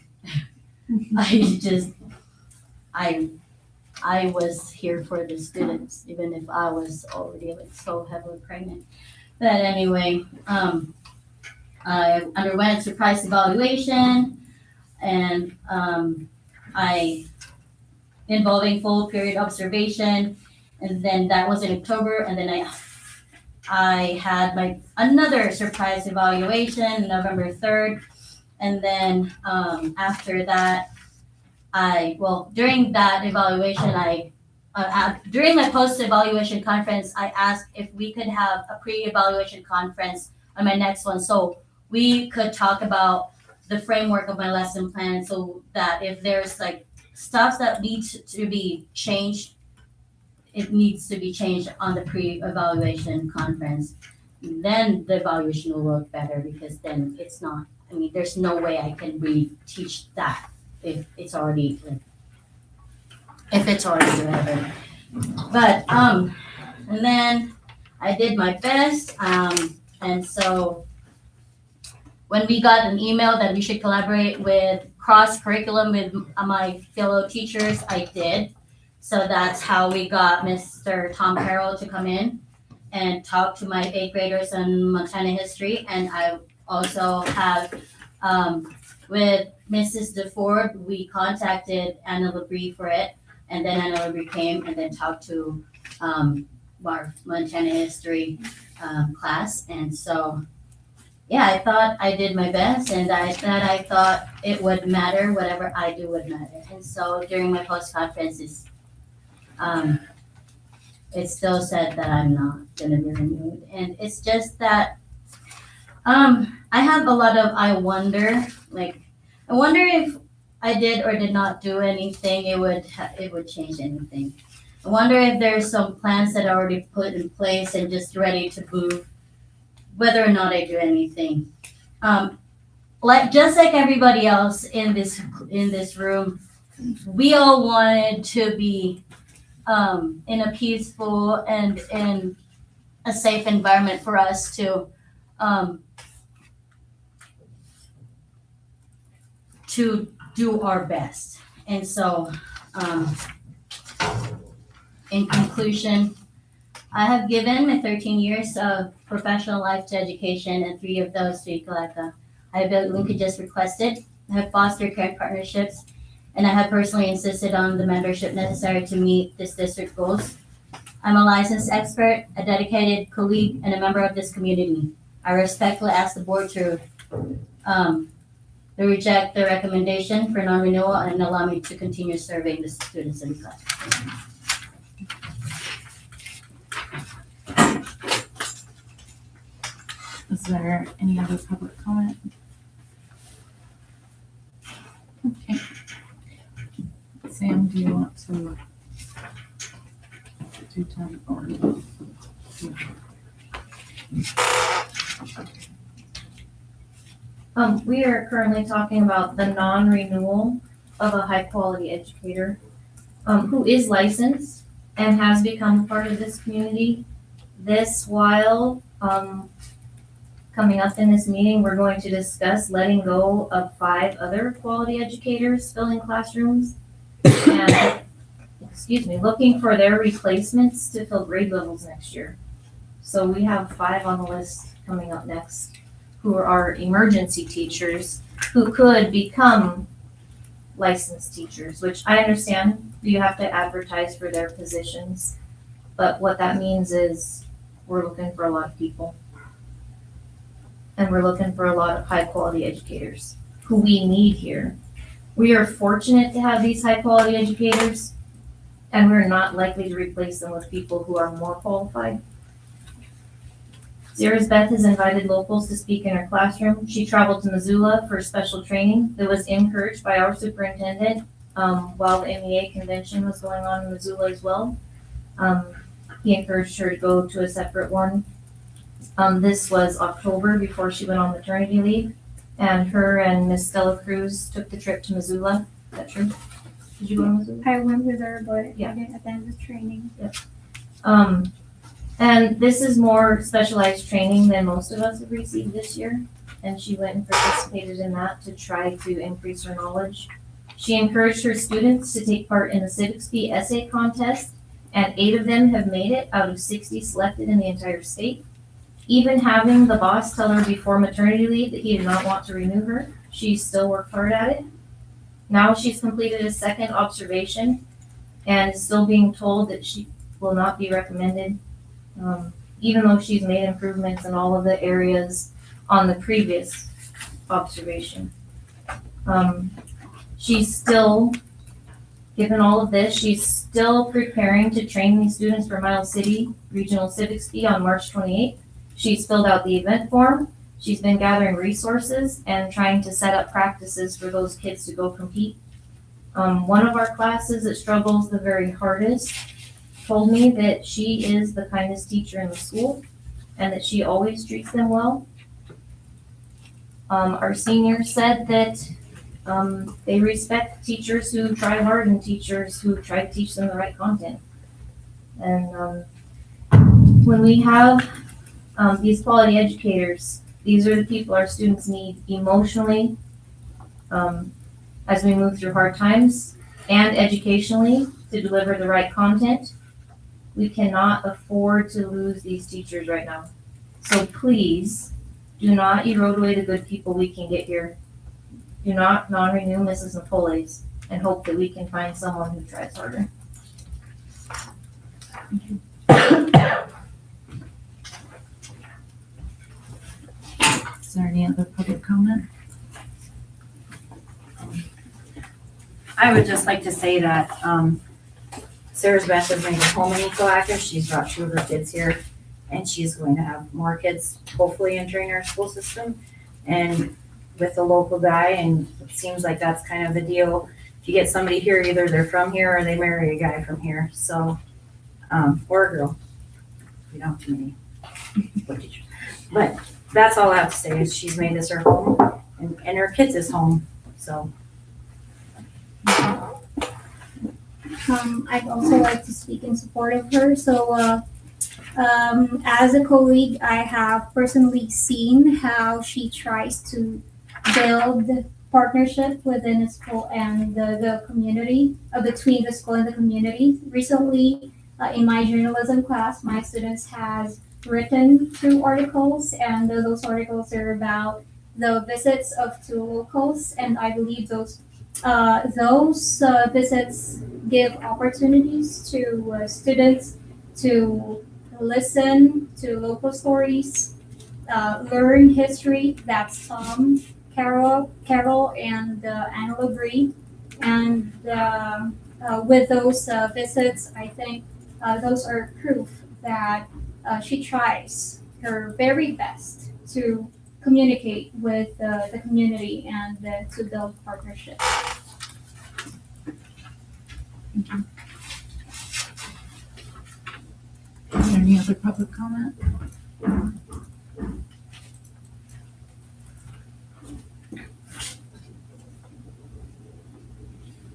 was here for the students, even if I was already like so heavily pregnant. But anyway, I underwent a surprise evaluation, and I involving full period observation, and then that was in October, and then I had my another surprise evaluation November 3rd, and then after that, during that evaluation, during my post-evaluation conference, I asked if we could have a pre-evaluation conference on my next one, so we could talk about the framework of my lesson plan, so that if there's like stuff that needs to be changed, it needs to be changed on the pre-evaluation conference. Then the evaluation will work better, because then it's not, there's no way I can re-teach that if it's already whatever. But and then I did my best, and so when we got an email that we should collaborate with cross curriculum with my fellow teachers, I did. So that's how we got Mr. Tom Carroll to come in and talk to my 8th graders on Montana history, and I also have with Mrs. DeFord, we contacted Anna Labrie for it, and then Anna Labrie came and then talked to our Montana history class. And so, yeah, I thought I did my best, and I thought it would matter, whatever I do would matter. And so during my post-conferences, it still said that I'm not going to be renewed. And it's just that I have a lot of I wonder if I did or did not do anything, it would change anything. I wonder if there's some plans that are already put in place and just ready to move, whether or not I do anything. Just like everybody else in this room, we all wanted to be in a peaceful and a safe environment for us to do our best. And so, in conclusion, I have given my 13 years of professional life to education, and 3 of those to Ekalaka. I have built linkages requested, I have fostered care partnerships, and I have personally insisted on the mentorship necessary to meet this district goals. I'm a licensed expert, a dedicated colleague, and a member of this community. I respectfully ask the board to reject the recommendation for non-renewal and allow me to continue serving the students in class. Is there any other public comment? Okay. Sam, do you want to do 10 or? We are currently talking about the non-renewal of a high-quality educator who is licensed and has become part of this community. This while coming up in this meeting, we're going to discuss letting go of 5 other quality educators filling classrooms and, looking for their replacements to fill grade levels next year. So we have 5 on the list coming up next who are emergency teachers who could become licensed teachers, which I understand you have to advertise for their positions. But what that means is we're looking for a lot of people. And we're looking for a lot of high quality educators who we need here. We are fortunate to have these high quality educators, and we're not likely to replace them with people who are more qualified. Sarah's Beth has invited locals to speak in her classroom. She traveled to Missoula for special training that was encouraged by our superintendent while the MEA convention was going on in Missoula as well. He encouraged her to go to a separate one. This was October before she went on maternity leave, and her and Miss Stella Cruz took the trip to Missoula. Is that true? Did you go to Missoula? I went with her, but Yeah. I didn't attend the training. And this is more specialized training than most of us have received this year. And she went and participated in that to try to increase her knowledge. She encouraged her students to take part in the Civics Bee essay contest, and 8 of them have made it out of 60 selected in the entire state. Even having the boss tell her before maternity leave that he did not want to renew her, she still worked hard at it. Now she's completed a 2nd observation and is still being told that she will not be recommended, even though she's made improvements in all of the areas on the previous observation. She's still, given all of this, she's still preparing to train these students for Miles City Regional Civics Bee on March 28th. She's filled out the event form. She's been gathering resources and trying to set up practices for those kids to go compete. One of our classes that struggles the very hardest told me that she is the kindest teacher in the school and that she always treats them well. Our seniors said that they respect teachers who try hard and teachers who try to teach them the right content. And when we have these quality educators, these are the people our students need emotionally as we move through hard times, and educationally to deliver the right content. We cannot afford to lose these teachers right now. So please do not erode away the good people we can get here. Do not non-renew Mrs. Napoles and hope that we can find someone who tries harder. Is there any other public comment? I would just like to say that Sarah's Beth is bringing home in Ekalaka. She's brought 2 of her kids here, and she's going to have more kids hopefully entering our school system. And with a local guy, and it seems like that's kind of the deal. If you get somebody here, either they're from here or they marry a guy from here. So, or a girl. We don't have too many boy teachers. But that's all I have to say is she's made this her home, and her kids is home. So. I'd also like to speak in support of her. So As a colleague, I have personally seen how she tries to build partnership within the school and the community, between the school and the community. Recently, in my journalism class, my students has written 2 articles, and those articles are about the visits of 2 locals, and I believe those visits give opportunities to students to listen to local stories, learn history. That's Carol, and Anna agree. And with those visits, I think those are proof that she tries her very best to communicate with the community and to build partnerships. Is there any other public comment?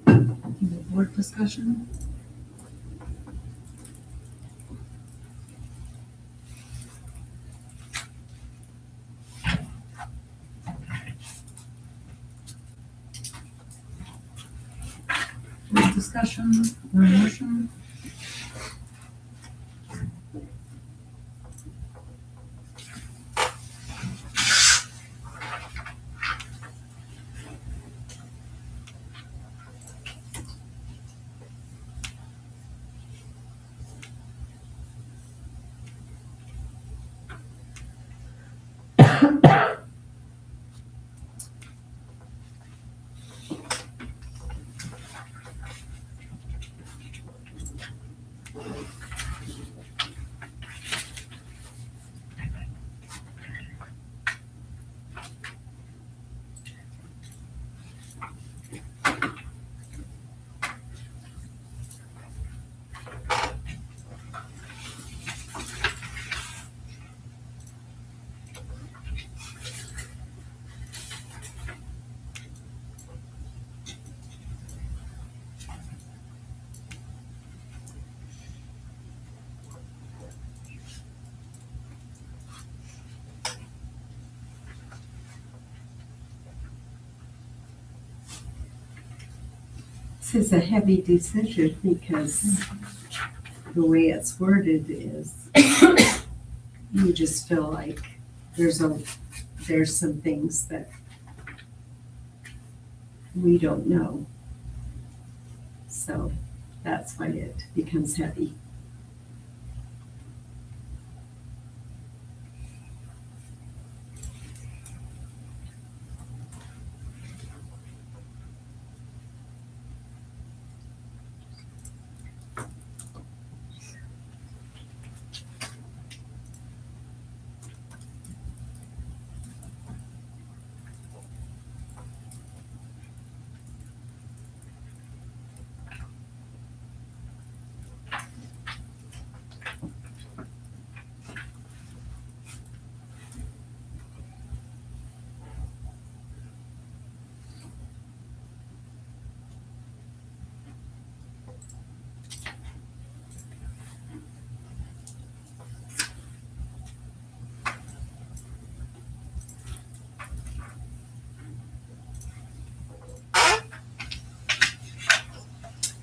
Any board discussion? Board discussion or motion? This is a heavy decision because the way it's worded is you just feel like there's some things that we don't know. So that's why it becomes heavy.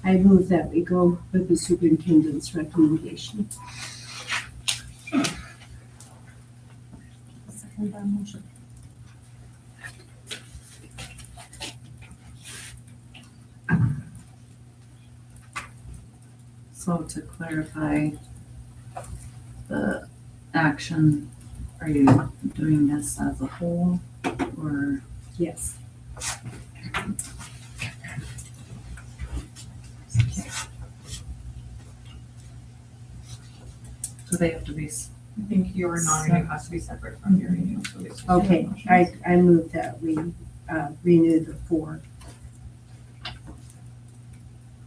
I move that we go with the superintendent's recommendation. Second that motion. So to clarify the action, are you doing this as a whole or? Yes. So they have to be, I think your non-renew has to be separate from your renew. So it's just Okay, motions. I move that we renew the 4.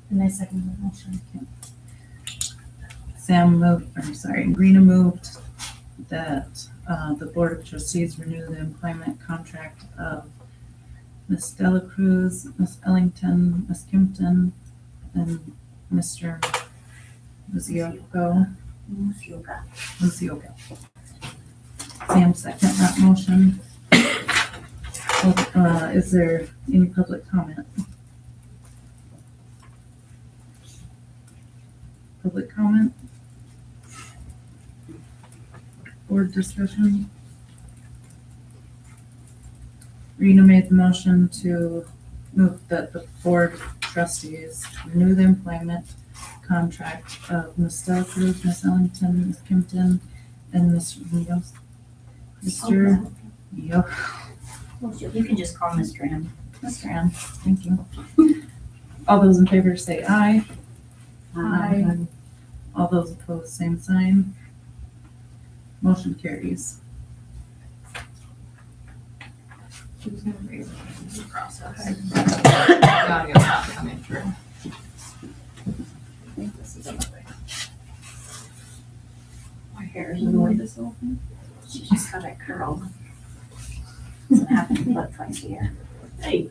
And I second the motion. Rena moved that the Board of Trustees renew the employment contract of Ms. Dela Cruz, Ms. Ellington, Ms. Kimpton, and Mr. Muzziotto Musioka. Sam second that motion. Is there any public comment? Public comment? Board discussion? Rena made the motion to move that the board trustees renew the employment contract of Ms. Stella Cruz, Ms. Ellington, Ms. Kimpton, and Ms. Rios. Mr. Yo, You can just call Mr. M. Mr. Ann, thank you. All those in favor say aye. Aye. All those opposed, same sign. Motion carries. Who's gonna raise it in the process? Audio's not coming through. I think this is another. My hair is annoyed this whole thing. She just got it curled. Doesn't happen but twice a year. Hey.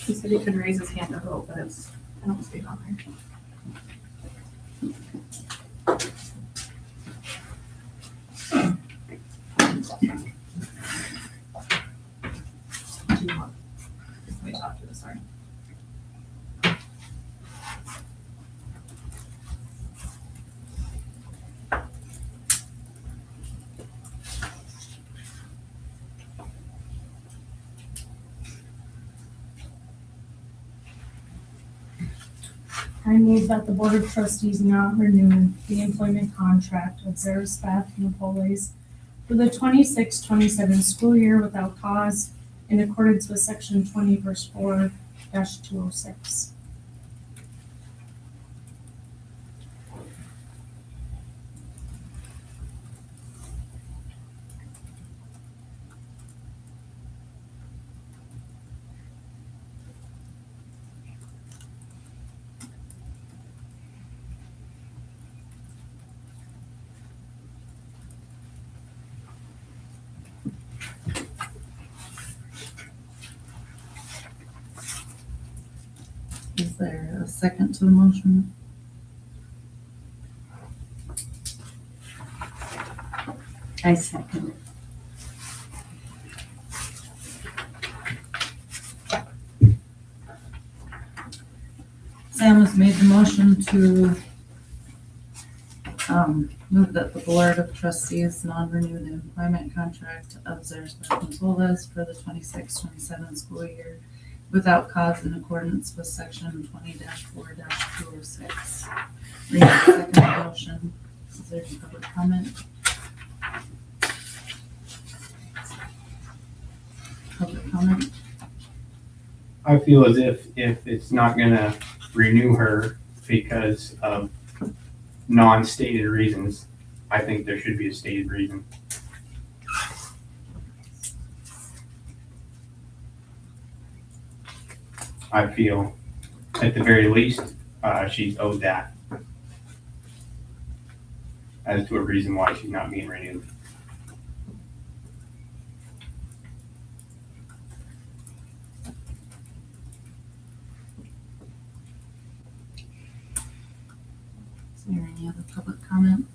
He said he could raise his hand to vote, but it's, I don't see it on there. Let me talk to this, sorry. I move that the Board of Trustees not renew the employment contract of Zaris Beth Napoles for the 26-27 school year without cause in accordance with section 20 verse 4-206. Is there a second to the motion? I second it. Sam has made the motion to move that the Board of Trustees non-renew the employment contract of Zaris Beth Napoles for the 26-27 school year without cause in accordance with section 20-4-206. Rena, second motion. Is there any public comment? Public comment? I feel as if it's not gonna renew her because of non-stated reasons, I think there should be a stated reason. I feel at the very least, she's owed that as to a reason why she's not being renewed. Is there any other public comment?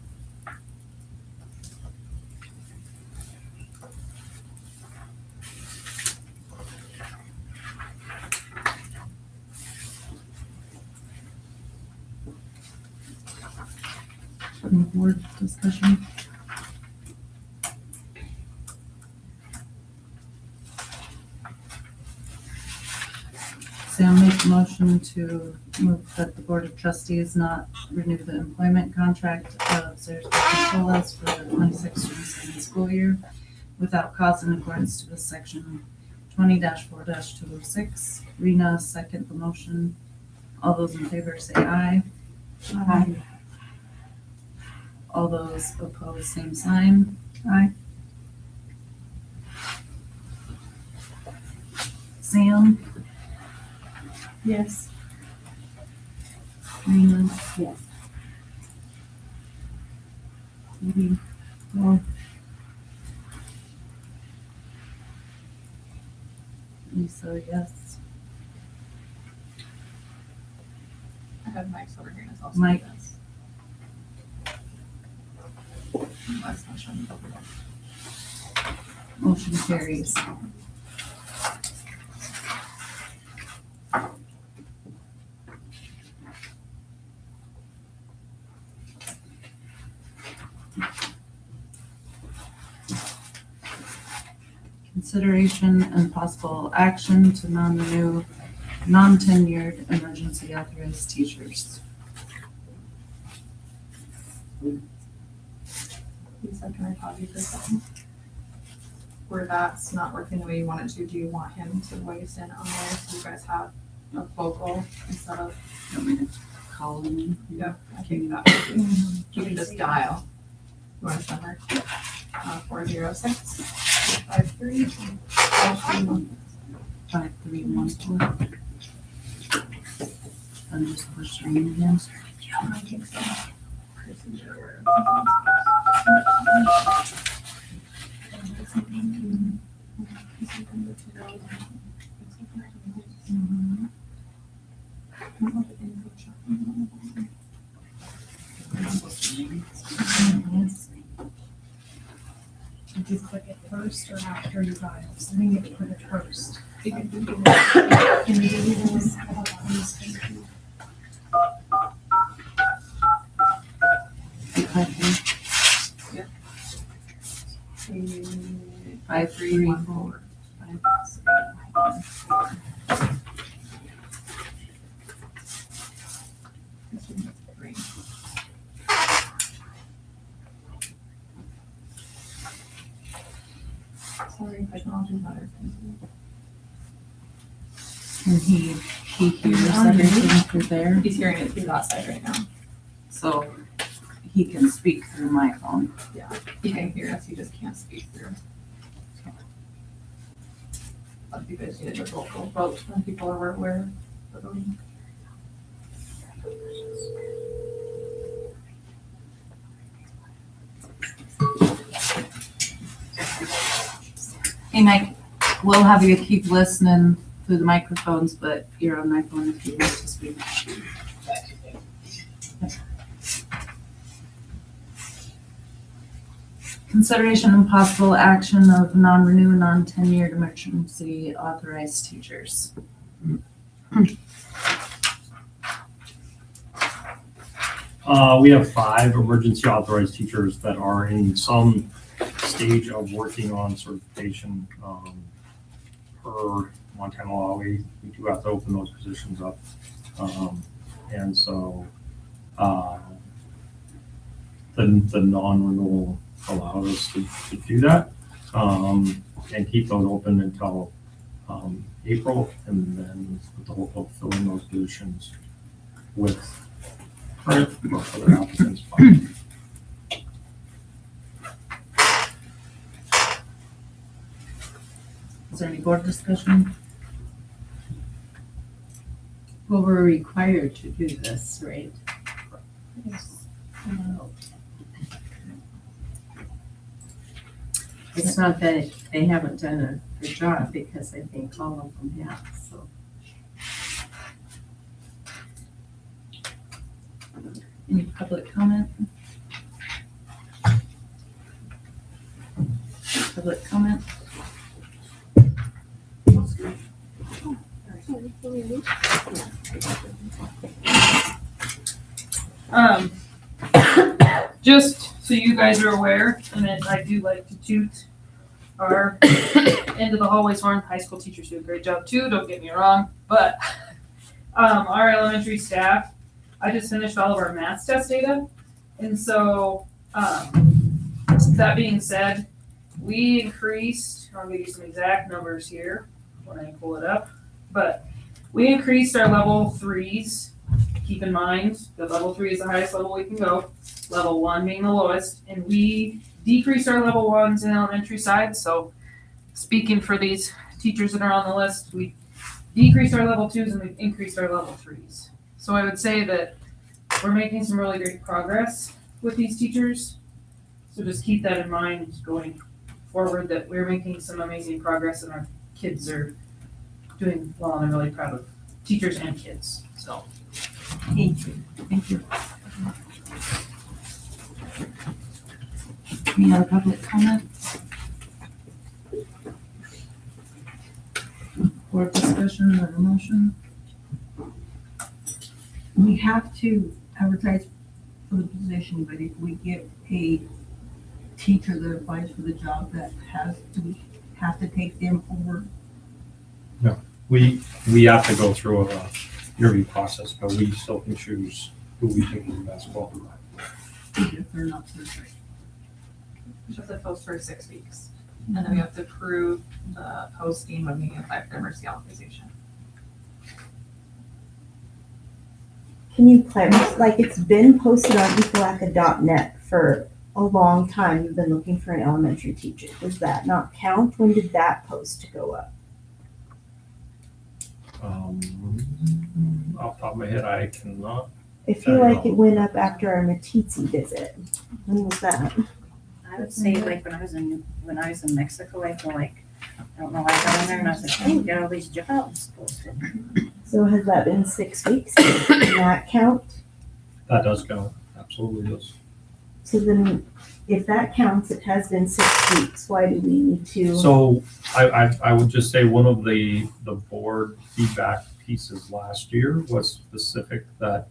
Any board discussion? Sam made the motion to move that the Board of Trustees not renew the employment contract of Zaris Beth Napoles for the 26-27 school year without cause in accordance with section 20-4-206. Rena, second the motion. All those in favor say aye. Aye. All those opposed, same sign. Aye. Sam? Yes. Rena? Yes. Maybe. No. Lisa, yes. ahead, Mike's over here and it's also. Mike. That's not showing up. Motion carries. Consideration and possible action to non-renew non-tenured emergency authorized teachers. Lisa, can I pause you for a second? Where that's not working the way you want it to, do you want him to voice in on there so you guys have a vocal instead of? You want me to call him? Yeah, I think that. You can just dial. You want to number? 406-53-5314. 5314. I'm just pushing again. I think so. Did you click it first or after you dial? So I think you click it first. Can you do this? Yeah. 5314. Sorry, technology's better. And he hears everything through there, He's hearing it through that side right now. so he can speak through my phone. He can hear us, he just can't speak through. A lot of you guys need a vocal vote when people are aware of the voting. Hey Mike, we'll have you keep listening through the microphones, but you're on my phone if you want to speak. Consideration and possible action of non-renew, non-tenured emergency authorized teachers. We have 5 emergency authorized teachers that are in some stage of working on certification. Per Montana law, we do have to open those positions up. And so the non-renewal allows us to do that and keep those open until April, and then with the hope of filling those positions with current or other applicants. Is there any board discussion? Well, we're required to do this, right? It's not that they haven't done a good job, because I think all of them have, so. Any public comment? Public comment? Just so you guys are aware, and then I do like to toot our end of the hallways horn. High school teachers do a great job too, don't get me wrong, but our elementary staff, I just finished all of our math test data, and so that being said, we increased, I'll give you some exact numbers here when I pull it up, but we increased our level 3s. Keep in mind that level 3 is the highest level we can go, level 1 being the lowest, and we decreased our level 1s in the elementary side. So speaking for these teachers that are on the list, we decreased our level 2s and we've increased our level 3s. So I would say that we're making some really great progress with these teachers. So just keep that in mind going forward, that we're making some amazing progress and our kids are doing well, and I'm really proud of teachers and kids. So Thank you. Thank you. Any other public comment? Board discussion or motion? We have to advertise for the position, but if we get a teacher that applies for the job do we have to take them over? We have to go through a interview process, but we still can choose who we think is the best qualified. If they're not certified. We have to post for 6 weeks. And then we have to approve the posting when we apply for emergency authorization. Can you clarify, like it's been posted on equalaca.net for a long time, you've been looking for an elementary teacher. Does that not count? When did that post go up? Off the top of my head, I cannot. I feel like it went up after our Matizzi visit. When was that? I would say like when I was in Mexico, I feel like, I don't know, I got in there and I was like, oh, we got all these jobs posted. So has that been 6 weeks? Can that count? That does count, absolutely does. So then, if that counts, it has been 6 weeks. Why do we need to? So I would just say one of the board feedback pieces last year was specific that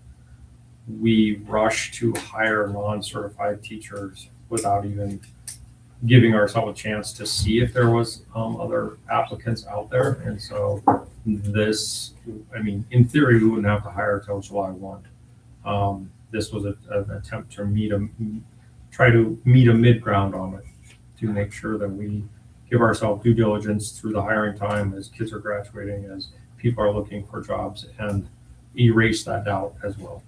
we rushed to hire non-certified teachers without even giving ourselves a chance to see if there was other applicants out there. And so this, I mean, in theory, we wouldn't have to hire till July 1. This was an attempt to try to meet a mid-ground on it, to make sure that we give ourselves due diligence through the hiring time as kids are graduating, as people are looking for jobs, and erase that doubt as well.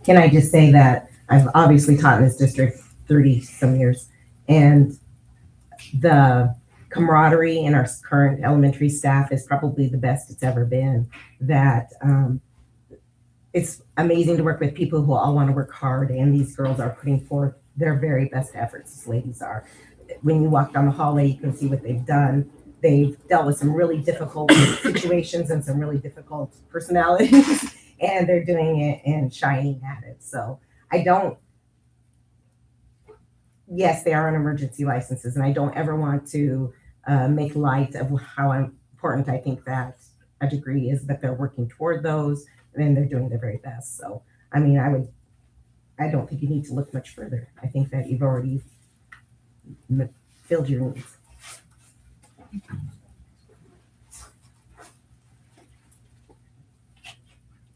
Can I just say that I've obviously taught in this district 30-some years, and the camaraderie in our current elementary staff is probably the best it's ever been. That it's amazing to work with people who all want to work hard, and these girls are putting forth their very best efforts, these ladies are. When you walk down the hallway, you can see what they've done. They've dealt with some really difficult situations and some really difficult personalities, and they're doing it and shining at it. So yes, they are on emergency licenses, and I don't ever want to make light of how important I think that a degree is, but they're working toward those, and they're doing their very best. So, I mean, I don't think you need to look much further. I think that you've already filled your needs.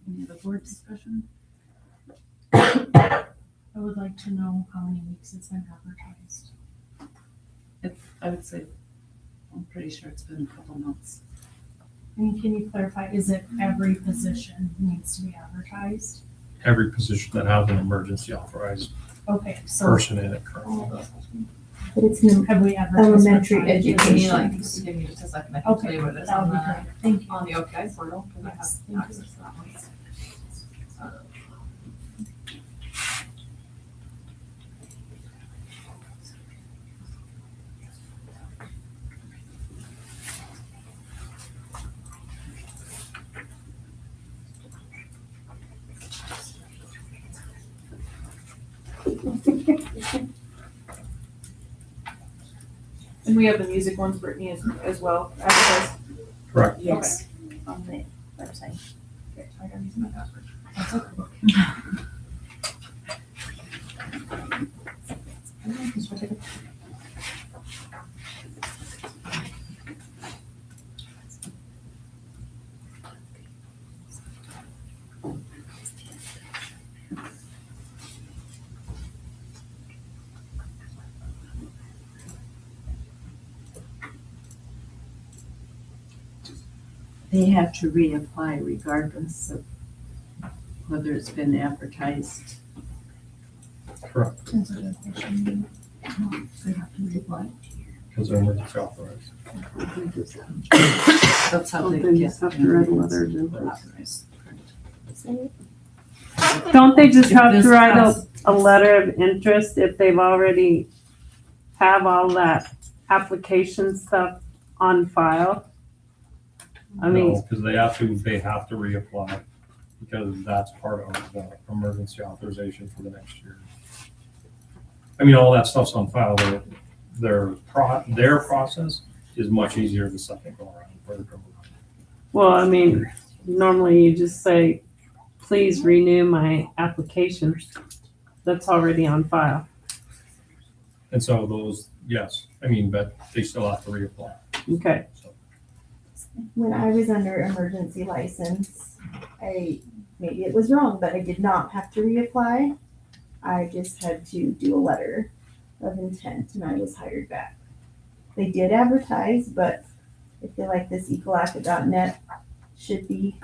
Any other board discussion? I would like to know how many weeks it's been advertised. I would say, I'm pretty sure it's been a couple months. And can you clarify, is it every position needs to be advertised? Every position that has an emergency authorized Okay, so person in it currently. But it's an have we advertised? elementary for If you time? need, like, give me just a second, I can tell you what it is That on would be the, great. Thank you. on the OPI portal, because I have Yes, thank you. access to that one. And we have the music ones, Brittany, as well, advertised. Correct. Yes, on the website. Okay, I gotta use my password. They have to reapply regardless of whether it's been advertised. Correct, That's a good question. They have to reapply. because they're emergency authorized. That's how they They get. just have to write a letter and authorized. Don't they just have This to write has- a letter of interest if they've already have all that application stuff on file? I mean, No, because they have to reapply. because that's part of the emergency authorization for the next year. I mean, all that stuff's on file, but their process is much easier the second go around for the criminal. Well, I mean, normally you just say, please renew my application. That's already on file. And so those, yes, I mean, but they still have to reapply. Okay. So, When I was under emergency license, maybe it was wrong, but I did not have to reapply. I just had to do a letter of intent and I was hired back. They did advertise, but I feel like this equalacca.net should be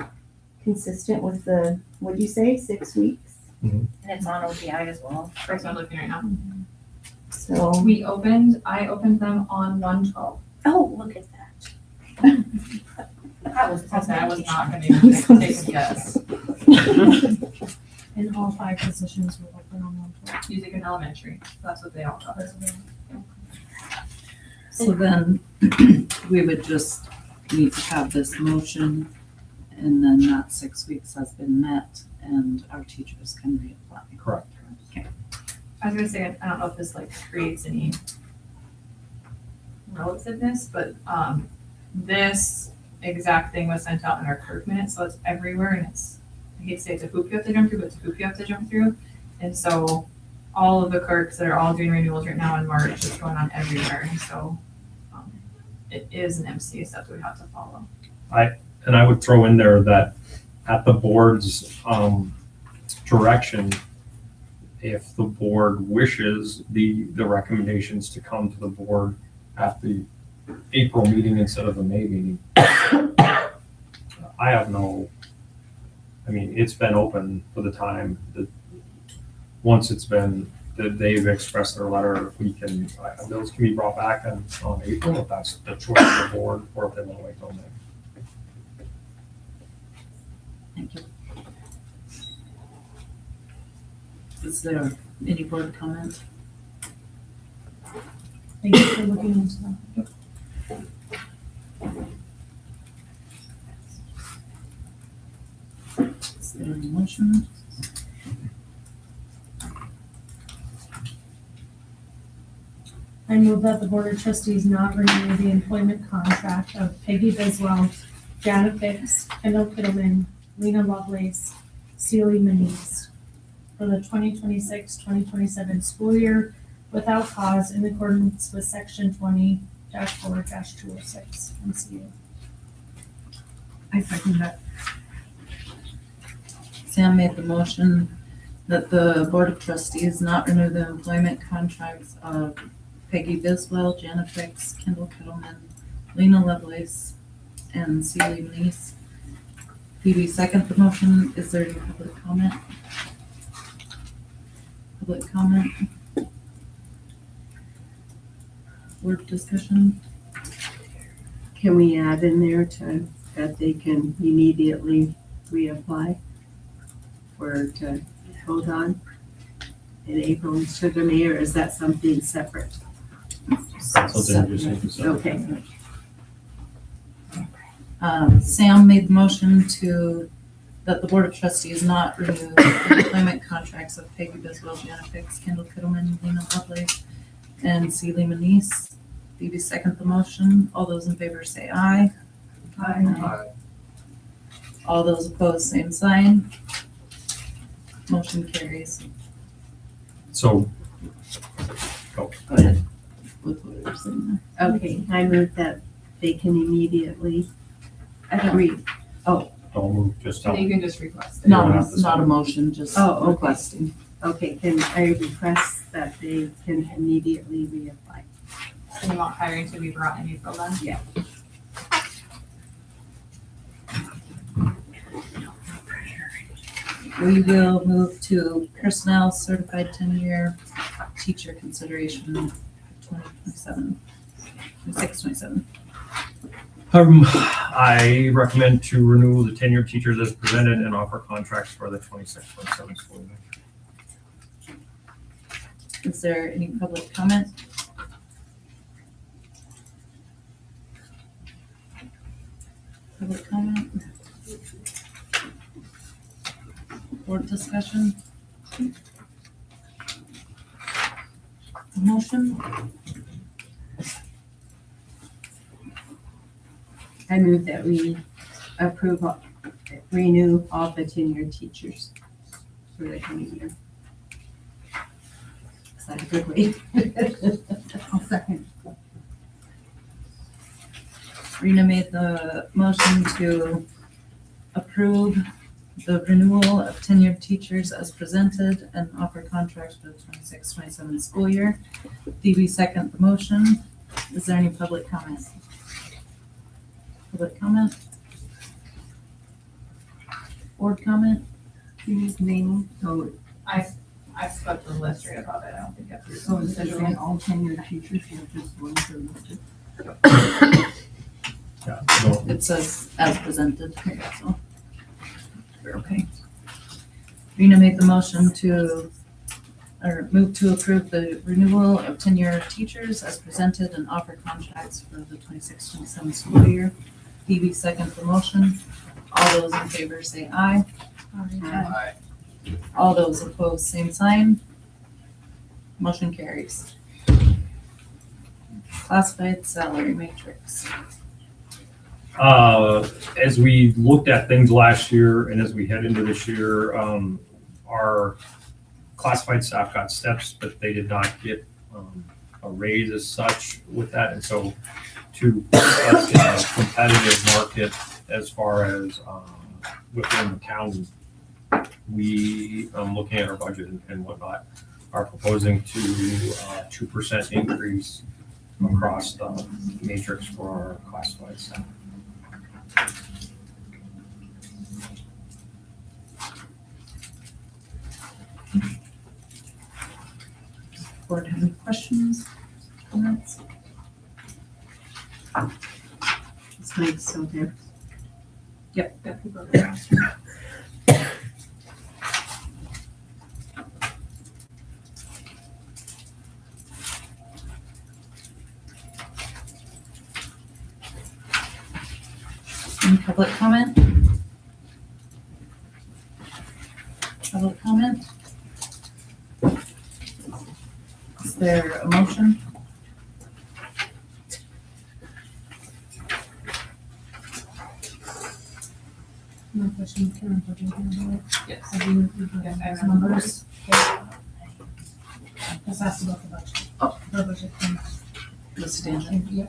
consistent with the, what'd you say, 6 weeks? And it's on OPI as well. First one looking right now. So, I opened them on 1/12. Oh, look at that. I was not gonna even take a guess. And all 5 positions were open on 1/12. Music in elementary, that's what they all got. So then we would just need to have this motion and then that 6 weeks has been met and our teachers can reapply. correct. I was gonna say, I don't know if this like creates any relativeness, but this exact thing was sent out in our clerk minutes, so it's everywhere and it's, I hate to say it's a hoop you have to jump through, but it's a hoop you have to jump through. And so all of the clerks that are all doing renewals right now in March is going on everywhere, and so it is an MCA step that we have to follow. And I would throw in there that at the board's direction, if the board wishes the recommendations to come to the board at the April meeting instead of the May meeting, I have no, I mean, it's been open for the time that, once it's been, that they've expressed their letter, we can, those can be brought back on April if that's the choice of the board, or if they want to wait till May. Thank you. Is there any board comment? Thank you for looking into that. Is there a motion? I move that the Board of Trustees not renew the employment contract of Peggy Biswell, Janet Fix, Kendall Kittleman, Lena Lovelace, Celie Manise for the 2026-2027 school year without cause in accordance with section 20-4-206 MCU. I second that. Sam made the motion that the Board of Trustees not renew the employment contracts of Peggy Biswell, Jana Fix, Kendall Kettleman, Lena Lovelace, and Celie Manise. Phoebe second the motion. Is there any public comment? Public comment? Word discussion? Can we add in there that they can immediately reapply or to hold on in April instead of May, or is that something separate? Something you just need to say. Okay. Sam made the motion that the Board of Trustees not renew the employment contracts of Peggy Biswell, Jana Fix, Kendall Kittleman, Lena Lovelace, and Celie Manise. Phoebe second the motion. All those in favor say aye. Aye. All those opposed, same sign. Motion carries. So, Go ahead. With what you're saying there. Okay, I move that they can immediately read. don't move, just tell. You can just request it. don't have to Not a say. motion, just Oh, okay. requesting. Okay, can I request that they can immediately reapply? So you want hiring to be brought in April then? Yeah. We will move to personnel certified 10-year teacher consideration 2027, 26, 27. I recommend to renew the tenured teachers as presented and offer contracts for the 26-27 school year. Is there any public comment? Public comment? Board discussion? Motion? I move that we approve, renew all the tenured teachers for the coming year. Is that a good way? I'll second. Rena made the motion to approve the renewal of tenured teachers as presented and offer contracts for the 26-27 school year. Phoebe second the motion. Is there any public comment? Public comment? Board comment? Please name, so, I swept the list right above it. I don't think that's. so is it saying all tenured teachers, or just ones that are listed? Yeah, so It says as presented, so. We're okay. Rena made the motion to, or move to approve the renewal of tenure teachers as presented and offer contracts for the 26-27 school year. Phoebe second the motion. All those in favor say aye. Aye. All those opposed, same sign. Motion carries. Classified salary matrix. As we looked at things last year and as we head into this year, our classified staff got steps, but they did not get a raise as such with that. And so to put us in a competitive market as far as within the county, we, looking at our budget and whatnot, are proposing to 2% increase across the matrix for our classified staff. Board have any questions, comments? It's like so there. Yep. Any public comment? Public comment? Is there a motion? No question, can I put you in Yes. Have you, those numbers? Let's ask about the budget. Oh. The budget thing. Let's stand. Yeah.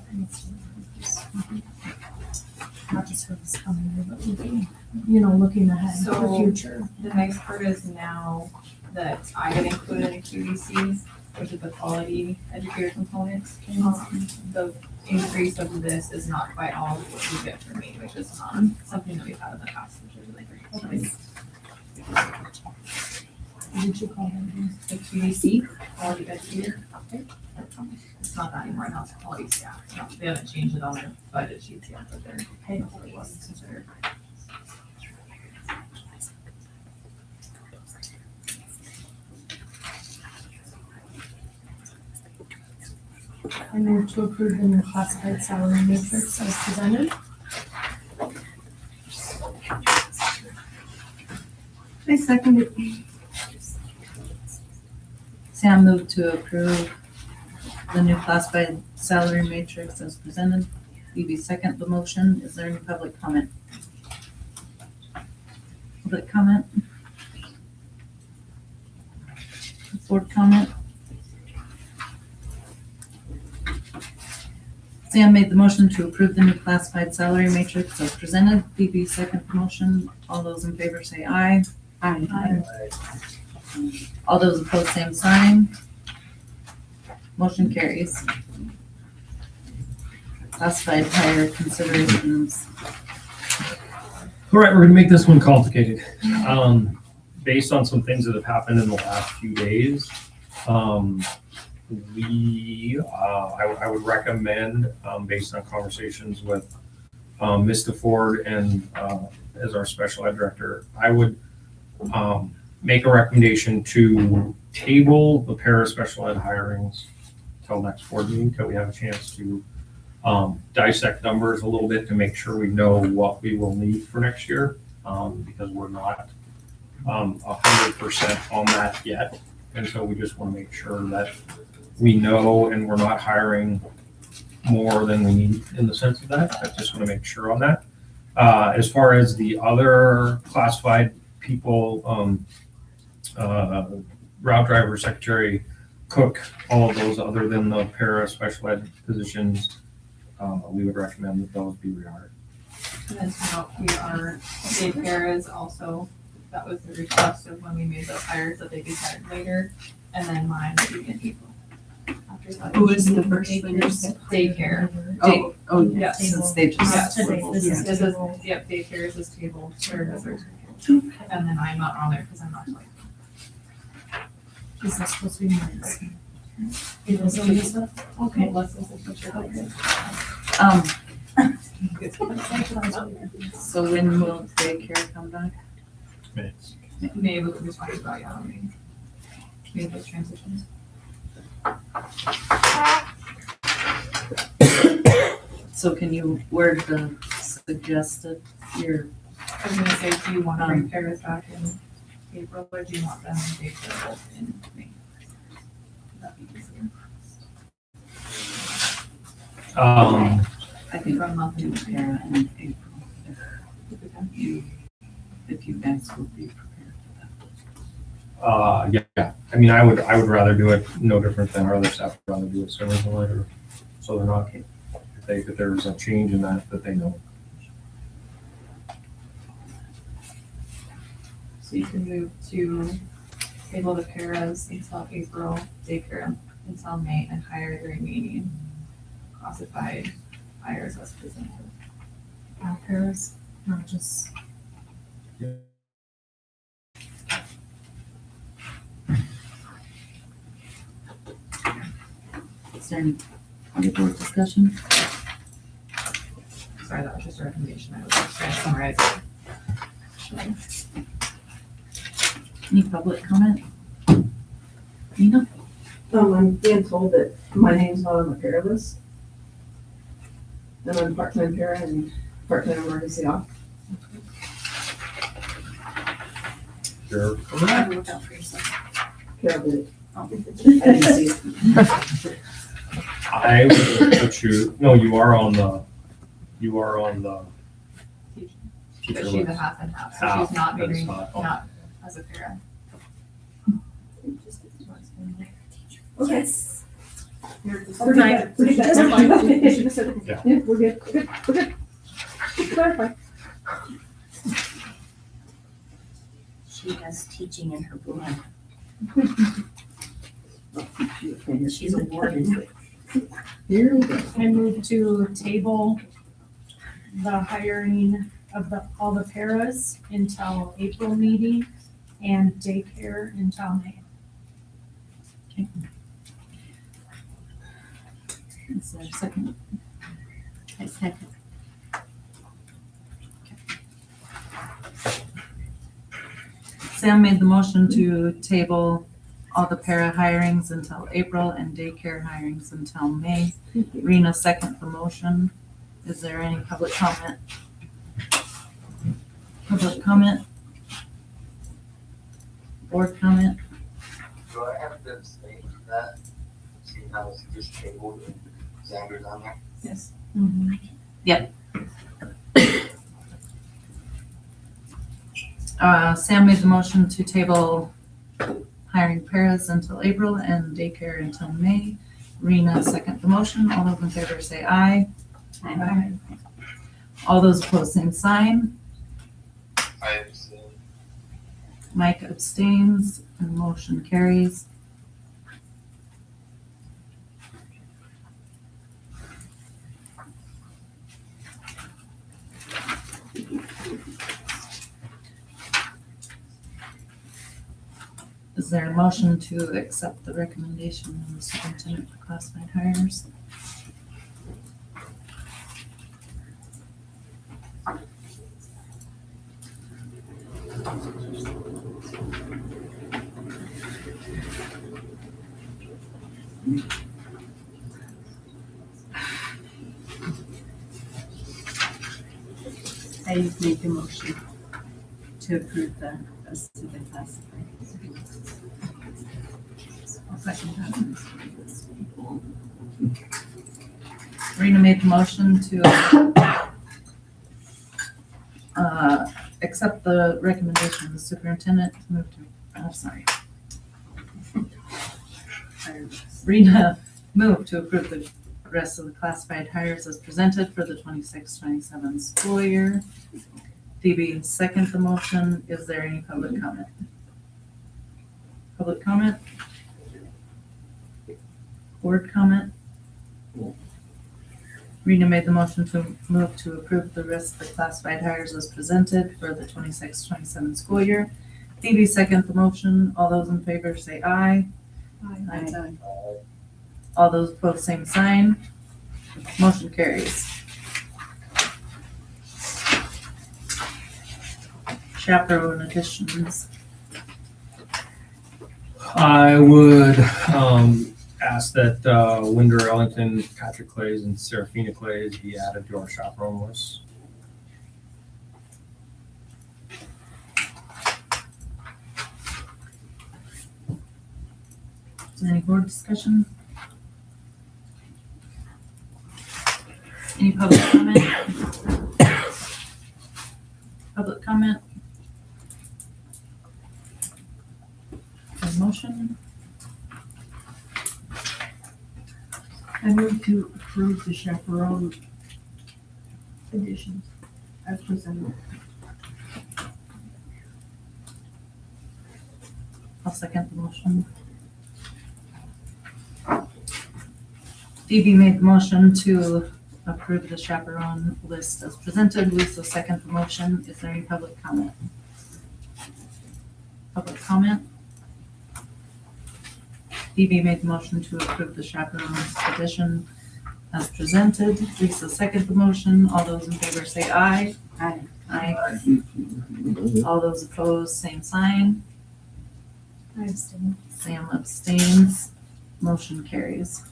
Not just for this coming year, but looking, looking ahead for the So- future. The next part is now that I get included in QVC, which is the quality educator component. The increase of this is not quite all of what you get from me, which is something that we've had in the past, which is really great. What did you call them? The QVC, quality educator. It's not that anymore, now it's quality staff. No, they haven't changed it on their budget sheets yet, but they're paying what it was considered. I move to approve the new classified salary matrix as presented. I second it. Sam moved to approve the new classified salary matrix as presented. Phoebe second the motion. Is there any public comment? Public comment? Board comment? Sam made the motion to approve the new classified salary matrix as presented. Phoebe second the motion. All those in favor say aye. Aye. All those opposed, same sign. Motion carries. Classified hire considerations. All right, we're gonna make this one complicated. Based on some things that have happened in the last few days, I would recommend, based on conversations with Mr. Ford and as our special ed director, I would make a recommendation to table the para special ed hirings till next board meeting, till we have a chance to dissect numbers a little bit to make sure we know what we will need for next year, because we're not 100% on that yet. And so we just want to make sure that we know and we're not hiring more than we need in the sense of that. I just want to make sure on that. As far as the other classified people, route driver, secretary, cook, all of those other than the para special ed positions, we would recommend that those be rehired. And then to note, daycare is also, that was the request of when we made those hires, that they be hired later, and then mine will be in April. After that. Who is the first thing you said? Daycare. Oh, Yes. since they just. Yes. Today, this is This is, yep, daycare is this table, services. And then I'm not on there because I'm not like. Is this supposed to be minutes? It is on this one? Okay. So when will daycare come back? Maybe we can just talk about, yeah, maybe those transitions. So can you word the suggested, your, I was gonna say, do you want to bring Paris back in April, or do you want them in April in May? That'd be easier. I think I'm not doing para in April, if you guys would be prepared for that. Yeah. I mean, I would rather do it no different than our other staff would rather do it sooner than later. So they're not, if there's a change in that they know. So you can move to table the paras until April, daycare until May, and hire the remaining classified hires as presented. Paras, not just. Is there any other board discussion? Sorry, that was just a recommendation. I was just trying to summarize it. Any public comment? Nina? I'm being told that my name's not on the para list. And I'm part-time para and part-time emergency off. Sure. Look out for yourself. Carol did it. I didn't see it. I would put you, no, you are on the teacher But she's a list. half and half, so she's not That is being, not on. not as a para. Okay. We're We're good. good. That's fine. Yeah. Yeah, we're good. We're good. Clarify. She has teaching in her blood. She's awarded with. Here we go. I move to table the hiring of all the paras until April meeting and daycare until May. Is there a second? I second. Sam made the motion to table all the para hirings until April and daycare hirings until May. Rena second the motion. Is there any public comment? Public comment? Board comment? Do I have to abstain from that? Seeing how it's just tabled and Xander's on there? Yes. Sam made the motion to table hiring paras until April and daycare until May. Rena second the motion. All those in favor say aye. Aye. All those opposed, same sign. I abstain. Mike abstains and motion carries. Is there a motion to accept the recommendation of the superintendent for classified hires? I make a motion to approve the rest of the classified. I'll second that. Rena made the motion to accept the recommendation of the superintendent to move to, sorry. Rena moved to approve the rest of the classified hires as presented for the 26-27 school year. Phoebe second the motion. Is there any public comment? Public comment? Board comment? Rena made the motion to move to approve the rest of the classified hires as presented for the 26-27 school year. Phoebe second the motion. All those in favor say aye. Aye. All those opposed, same sign. Motion carries. Chaperone additions. I would ask that Winder Ellington, Patrick Clays, and Serafina Clays be added to our chaperone list. Is there any board discussion? Any public comment? Public comment? A motion? I move to approve the chaperone additions as presented. I'll second the motion. Phoebe made the motion to approve the chaperone list as presented. Lisa seconded the motion. Is there any public comment? Public comment? Phoebe made the motion to approve the chaperone addition as presented. Lisa seconded the motion. All those in favor say aye. Aye. Aye. All those opposed, same sign. I abstain. Sam abstains. Motion carries.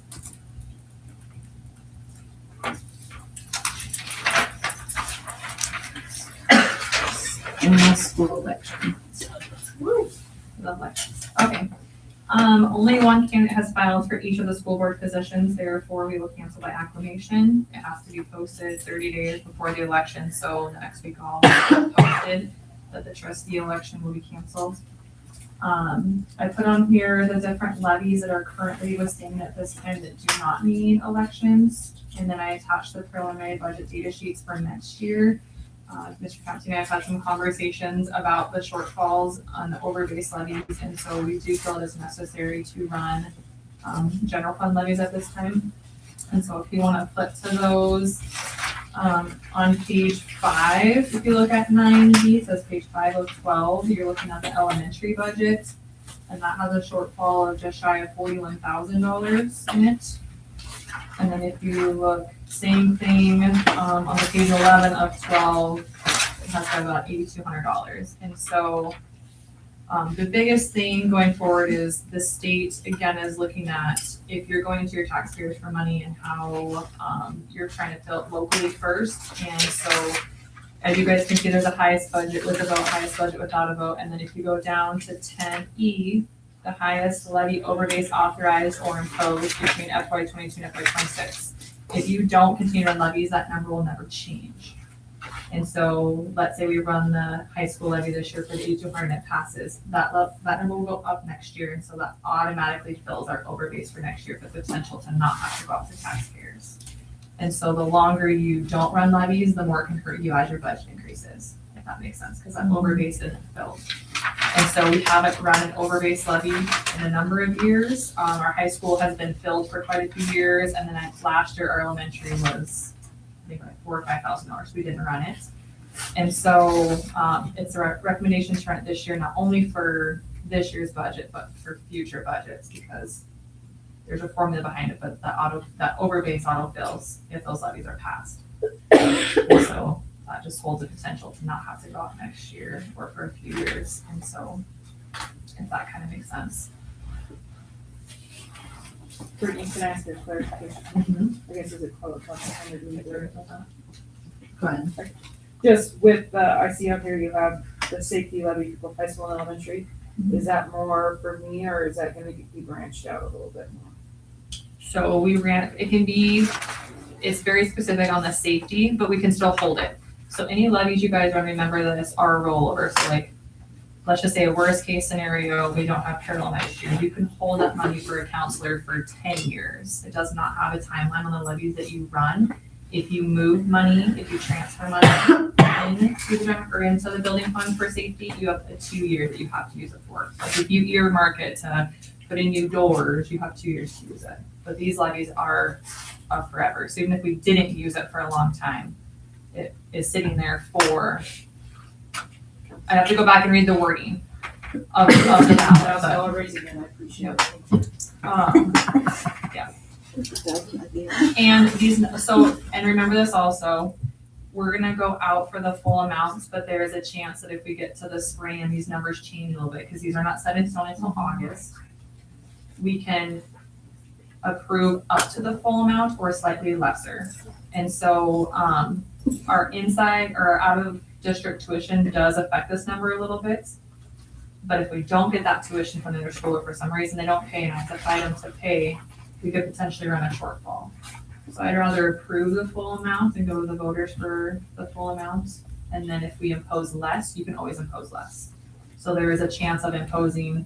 Annual school election. Love elections. Okay. Only one candidate has filed for each of the school board positions, therefore we will cancel by acclamation. It has to be posted 30 days before the election, so the next week I'll posted that the trustee election will be canceled. I put on here the different levies that are currently listed at this time that do not need elections. And then I attached the preliminary budget data sheets for next year. Mr. Captain and I have had some conversations about the shortfalls on the overbase levies, and so we do feel it is necessary to run general fund levies at this time. And so if you want to flip to those, on page 5, if you look at 9B, it says page 5 of 12, you're looking at the elementary budget, and that has a shortfall of just shy of $41,000 in it. And then if you look, same thing, on the page 11 of 12, it has about $8,200. And so the biggest thing going forward is the state, again, is looking at if you're going to your taxpayers for money and how you're trying to fill it locally first. And so as you guys can see, there's a highest budget with a vote, highest budget without a vote. And then if you go down to 10E, the highest levy overbase authorized or imposed between FY22 and FY26. If you don't continue to run levies, that number will never change. And so let's say we run the high school levy this year for the 8,200 and it passes, that number will go up next year. And so that automatically fills our overbase for next year with the potential to not have to go out to taxpayers. And so the longer you don't run levies, the more it can hurt you as your budget increases, if that makes sense, because that overbase isn't filled. And so we haven't run an overbase levy in a number of years. Our high school has been filled for quite a few years, and then last year our elementary was, I think, like $4,000 or $5,000. We didn't run it, and so it's a recommendation to run it this year, not only for this year's budget, but for future budgets, because there's a formula behind it. But that overbase autofills if those levies are passed. And so that just holds the potential to not have to go out next year or for a few years. And so if that kind of makes sense. Brittany, can I ask a clarification? I guess is it close? Go ahead. Just with the, I see up here you have the safety levy for both high school and elementary. Is that more for me, or is that gonna be branched out a little bit more? So it's very specific on the safety, but we can still hold it. So any levies you guys run, remember that it's our rollover. So like, let's just say a worst case scenario, we don't have parallel next year. You can hold that money for a counselor for 10 years. It does not have a timeline on the levies that you run. If you move money, if you transfer money into the building fund for safety, you have a 2 year that you have to use it for. Like if you earmark it to put in new doors, you have 2 years to use it. But these levies are forever. So even if we didn't use it for a long time, it is sitting there for, I have to go back and read the wording of the ballot. I'll raise again, I appreciate it. Yeah. And remember this also, we're gonna go out for the full amounts, but there is a chance that if we get to the spring and these numbers change a little bit, because these are not set in stone until August, we can approve up to the full amount or slightly lesser. And so, our inside or out of district tuition does affect this number a little bit. But if we don't get that tuition from the school, or for some reason they don't pay and I supply them to pay, we could potentially run a shortfall. So I'd rather approve the full amount and go to the voters for the full amount. And then if we impose less, you can always impose less. So there is a chance of imposing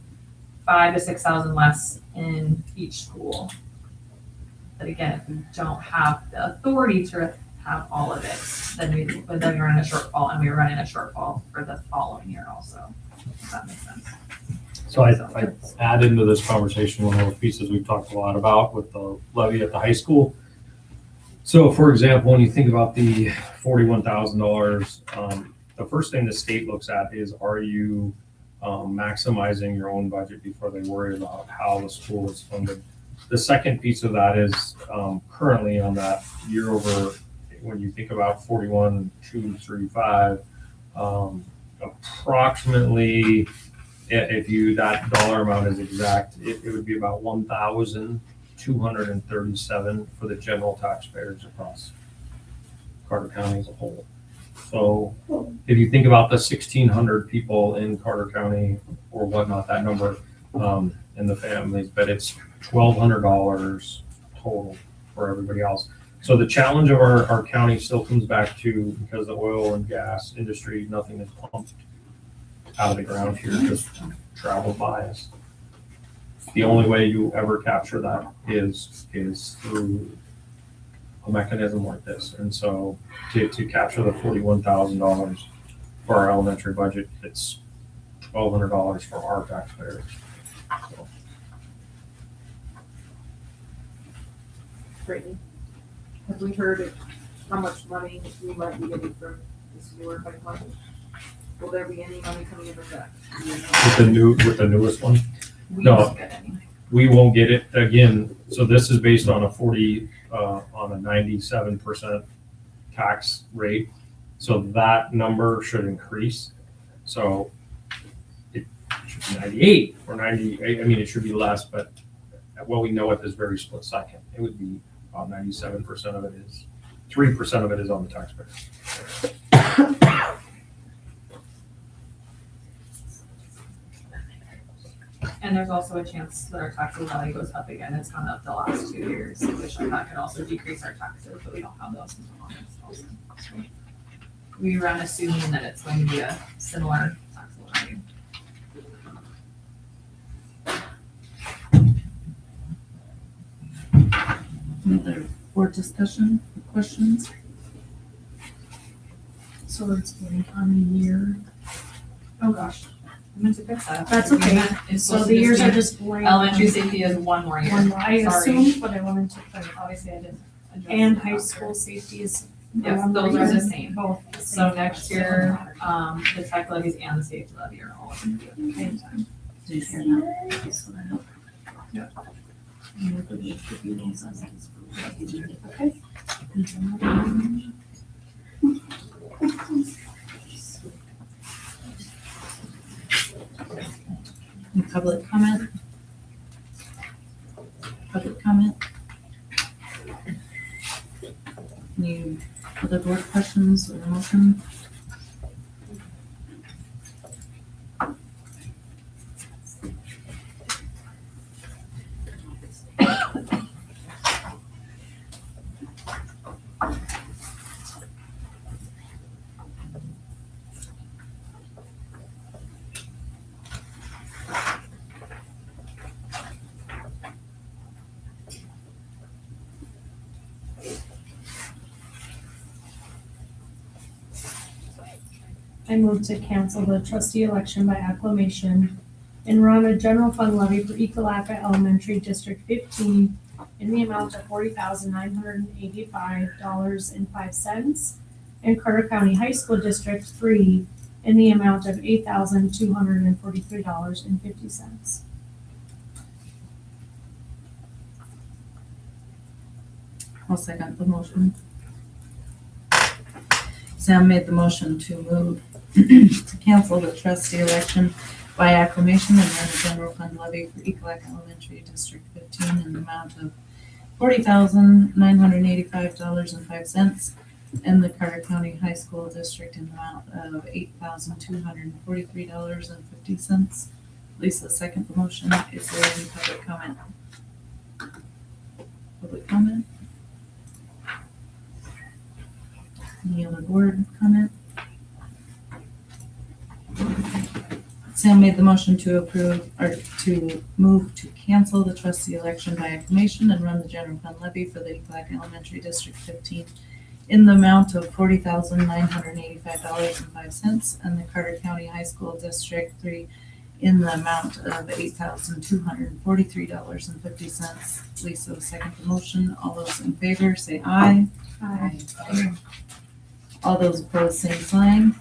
5,000 to 6,000 less in each school. But again, if we don't have the authority to have all of it, then we run a shortfall, and we run in a shortfall for the following year also, if that makes sense. So I add into this conversation one of the pieces we've talked a lot about with the levy at the high school. So for example, when you think about the $41,000, the first thing the state looks at is, are you maximizing your own budget before they worry about how the school is funded? The second piece of that is currently on that year over, when you think about 41,235, approximately, if that dollar amount is exact, it would be about 1,237 for the general taxpayers across Carter County as a whole. So if you think about the 1,600 people in Carter County or whatnot, that number in the families, but it's $1,200 total for everybody else. So the challenge of our county still comes back to, because the oil and gas industry, nothing is pumped out of the ground here, just travels by us. The only way you ever capture that is through a mechanism like this. And so to capture the $41,000 for our elementary budget, it's $1,200 for our taxpayers. So. Brittany, have we heard how much money we might be getting from this newer pipeline? Will there be any money coming in with that? With the newest one? We No. won't get any. We won't get it again. So this is based on a 97% tax rate. So that number should increase. So it should be 98 or 98. I mean, it should be less, but what we know at this very split second, it would be about 97% of it is, 3% of it is on the taxpayer. And there's also a chance that our taxable value goes up again. It's gone up the last 2 years, which that could also decrease our taxes, but we don't have those until August also. So we run assuming that it's going to be a similar taxable value. Any other board discussion, questions? So it's been on a year. Oh gosh, I meant to fix that. That's okay. It's So supposed the to years be- are just blank. Elementary safety is 1 more year. One more, I Sorry. assumed, but I wanted to clarify. Obviously I didn't. adjust And it high after. school safety is. Yes, one those more are the year. same. Both the So same. next year, the tech levies and the safety levy are all going to be at the same time. Do you hear that? So that help. Yeah. Okay. Any public comment? Public comment? Any other board questions or motion? I move to cancel the trustee election by acclamation and run a general fund levy for Ekalaka Elementary District 15 in the amount of $40,985.05 and Carter County High School District 3 in the amount of $8,243.50. I'll second the motion. Sam made the motion to move to cancel the trustee election by acclamation and run a general fund levy for Ekalaka Elementary District 15 in the amount of $40,985.05 and the Carter County High School District in the amount of $8,243.50. Lisa, second the motion. Is there any public comment? Public comment? Any other board comment? Sam made the motion to approve, or to move to cancel the trustee election by acclamation and run the general fund levy for the Ekalaka Elementary District 15 in the amount of $40,985.05 and the Carter County High School District 3 in the amount of $8,243.50. Lisa, second the motion. All those in favor say aye. Aye. All those opposed, same sign.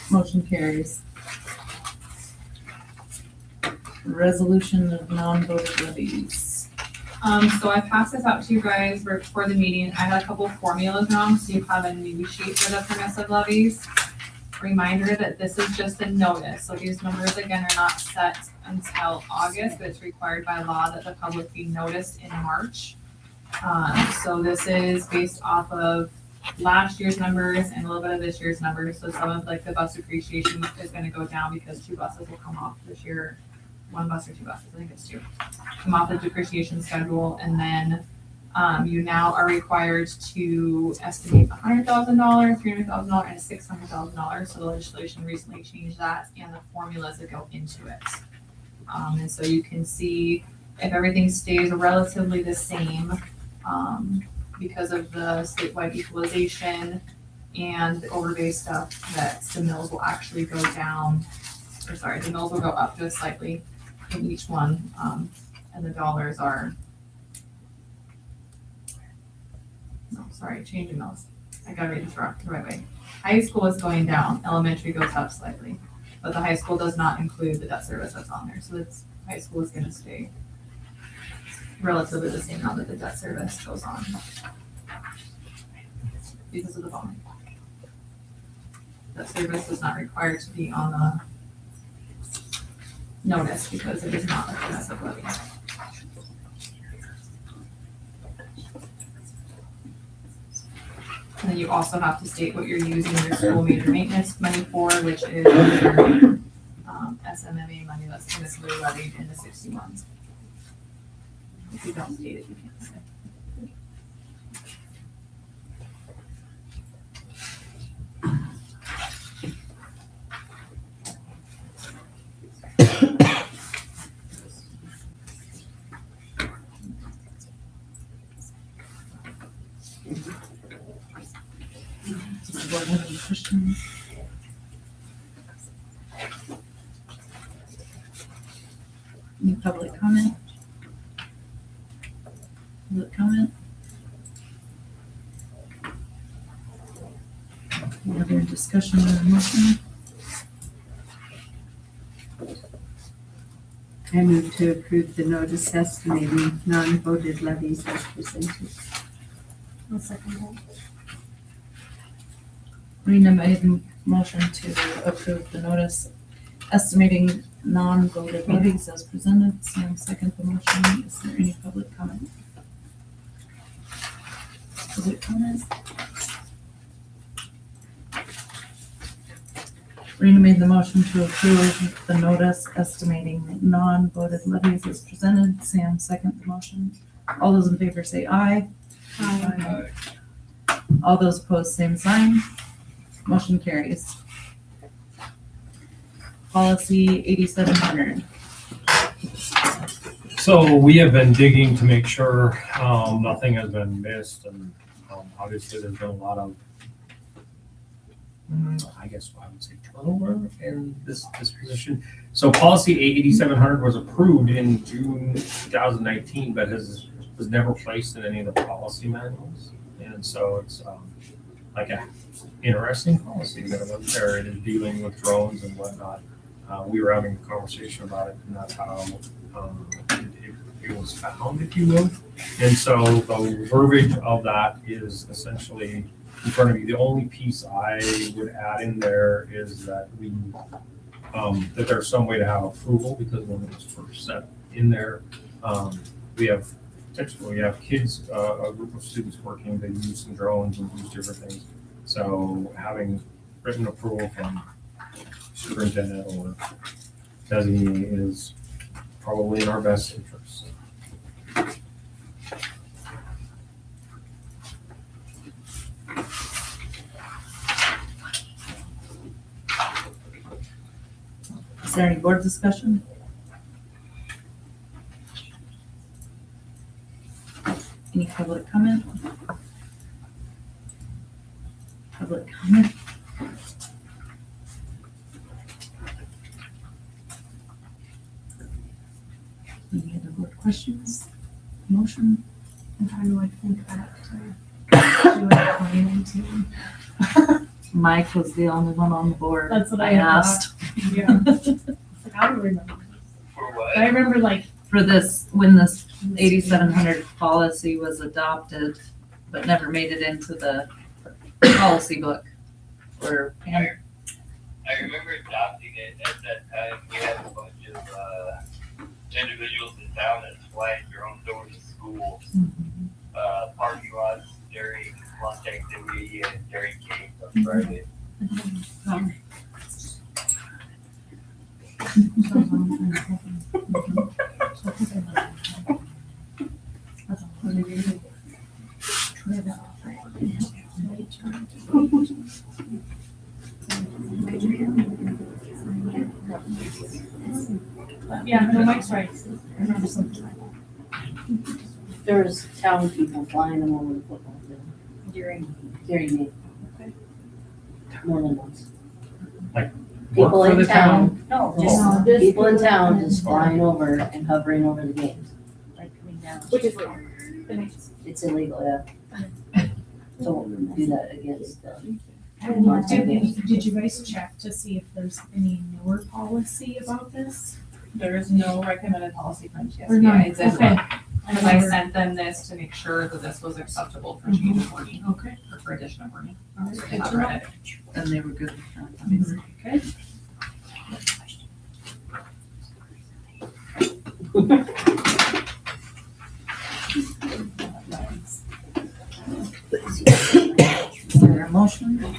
Motion carries. Resolution of non-voted levies. So I passed this out to you guys for the meeting. I had a couple formulas wrong, so you have a new sheet for the permissive levies. Reminder that this is just a notice, so these numbers again are not set until August, but it's required by law that the public be noticed in March. So this is based off of last year's numbers and a little bit of this year's numbers. So some of like the bus depreciation is gonna go down because 2 buses will come off this year. 1 bus or 2 buses, I think it's 2, come off the depreciation schedule. And then you now are required to estimate $100,000, $300,000, and $600,000. So the legislation recently changed that and the formulas that go into it. And so you can see if everything stays relatively the same, because of the statewide equalization and the overlay stuff, that the mills will actually go down, or sorry, the mills will go up just slightly in each one, and the dollars are, no, sorry, changing those. I gotta read this the right way. High school is going down, elementary goes up slightly, but the high school does not include the debt service that's on there, so it's, high school is gonna stay relatively the same now that the debt service goes on because of the bond. Debt service is not required to be on the notice because it is not a permissive levy. And then you also have to state what you're using your school major maintenance money for, which is your SMMA money that's permissibly levied in the 60 months. If you don't state it, you can't say. Does the board have any questions? Any public comment? Public comment? Any other discussion or motion? I move to approve the notice estimating non-voted levies as presented. I'll second that. Rena made the motion to approve the notice estimating non-voted levies as presented. Sam second the motion. Is there any public comment? Public comment? Rena made the motion to approve the notice estimating non-voted levies as presented. Sam second the motion. All those in favor say aye. Aye. All those opposed, same sign. Motion carries. Policy 8700. So we have been digging to make sure nothing has been missed, and obviously there's been a lot of I guess I would say turnover in this position. So policy 8700 was approved in June 2019, but was never placed in any of the policy manuals. And so it's like a interesting policy that went there. It is dealing with drones and whatnot. We were having a conversation about it, and that's how it was found, if you will. And so the verbiage of that is essentially in front of you. The only piece I would add in there is that that there's some way to have approval, because when it was first set in there, we have kids, a group of students working, they use some drones and use different things. So having written approval from superintendent or designee is probably in our best interest. Is there any board discussion? Any public comment? Public comment? Any other board questions? Motion? And how do I think back to 2019? Mike was the only one on the board. That's what I asked. Yeah. It's like, I don't remember. For what? I remember like For this, when this 8700 policy was adopted, but never made it into the policy book. Or, I remember adopting it at that time. We had a bunch of individuals in town that flying drones over to schools, parking lots during lunch activity and during games on Friday. Yeah, no, Mike's right. I remember something. There was town people flying them over the football field during game. More than once. Like, People work for in the town, no, Oh. just people in town just flying over and hovering over the games. Like coming down. Which is legal. It's illegal, yeah. Don't do that against them. Did you guys check to see if there's any newer policy about this? There is no recommended policy from Or not? TSBA. Okay. Because I sent them this to make sure that this was acceptable for change of wording, Okay. or for addition of wording. All right, So good they have to know. read it. and they were good with that, obviously. Okay. Is there a motion?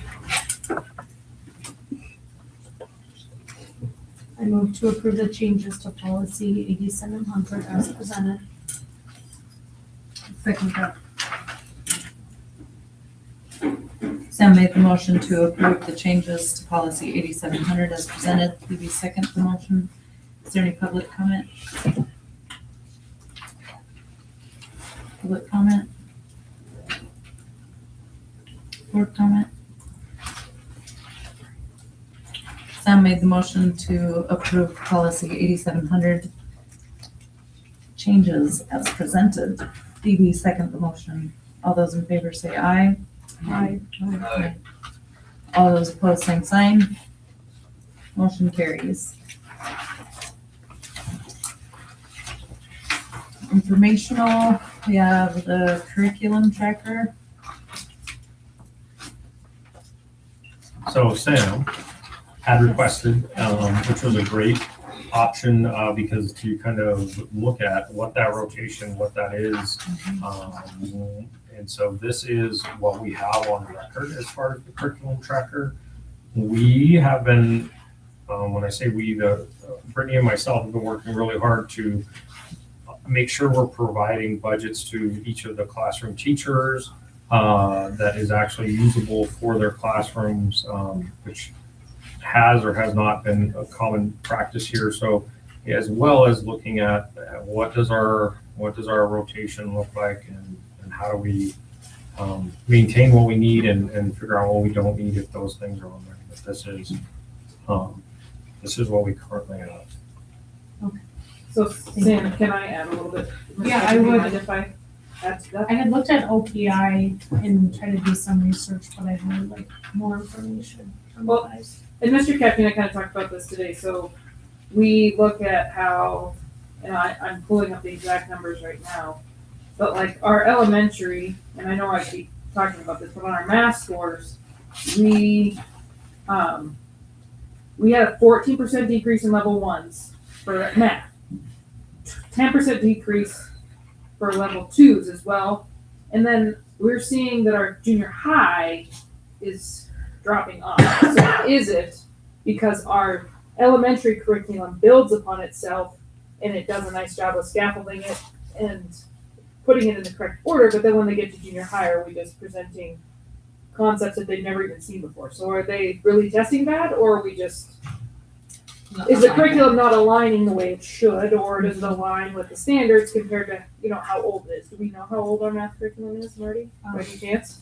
I move to approve the changes to policy 8700 as presented. Second that. Sam made the motion to approve the changes to policy 8700 as presented. Phoebe second the motion. Is there any public comment? Public comment? Board comment? Sam made the motion to approve policy 8700 changes as presented. Phoebe second the motion. All those in favor say aye. Aye. Aye. All those opposed, same sign. Motion carries. Informational, we have the curriculum tracker. So Sam had requested, which was a great option, because to kind of look at what that rotation, what that is. And so this is what we have on record as far as the curriculum tracker. We have been, when I say we, Brittany and myself have been working really hard to make sure we're providing budgets to each of the classroom teachers that is actually usable for their classrooms, which has or has not been a common practice here. So as well as looking at what does our rotation look like, and how do we maintain what we need and figure out what we don't need if those things are on there. But this is what we currently have. So Sam, can I add a little bit? Yeah, I Do you would. mind if I add to that? I had looked at OPI and tried to do some research, but I'd really like more information from you Well, guys. And Mr. Captain, I kind of talked about this today, so we look at how, and I'm pulling up the exact numbers right now, but like our elementary, and I know I keep talking about this, but on our math scores, we had a 14% decrease in level ones for math, 10% decrease for level twos as well, and then we're seeing that our junior high is dropping off. So is it because our elementary curriculum builds upon itself and it does a nice job of scaffolding it and putting it in the correct order, but then when they get to junior high, are we just presenting concepts that they've never even seen before? So are they really testing that, or are we just, is the curriculum not aligning the way it should, or does it align with the standards compared to, how old it is? Do we know how old our math curriculum is, Marty? By any chance?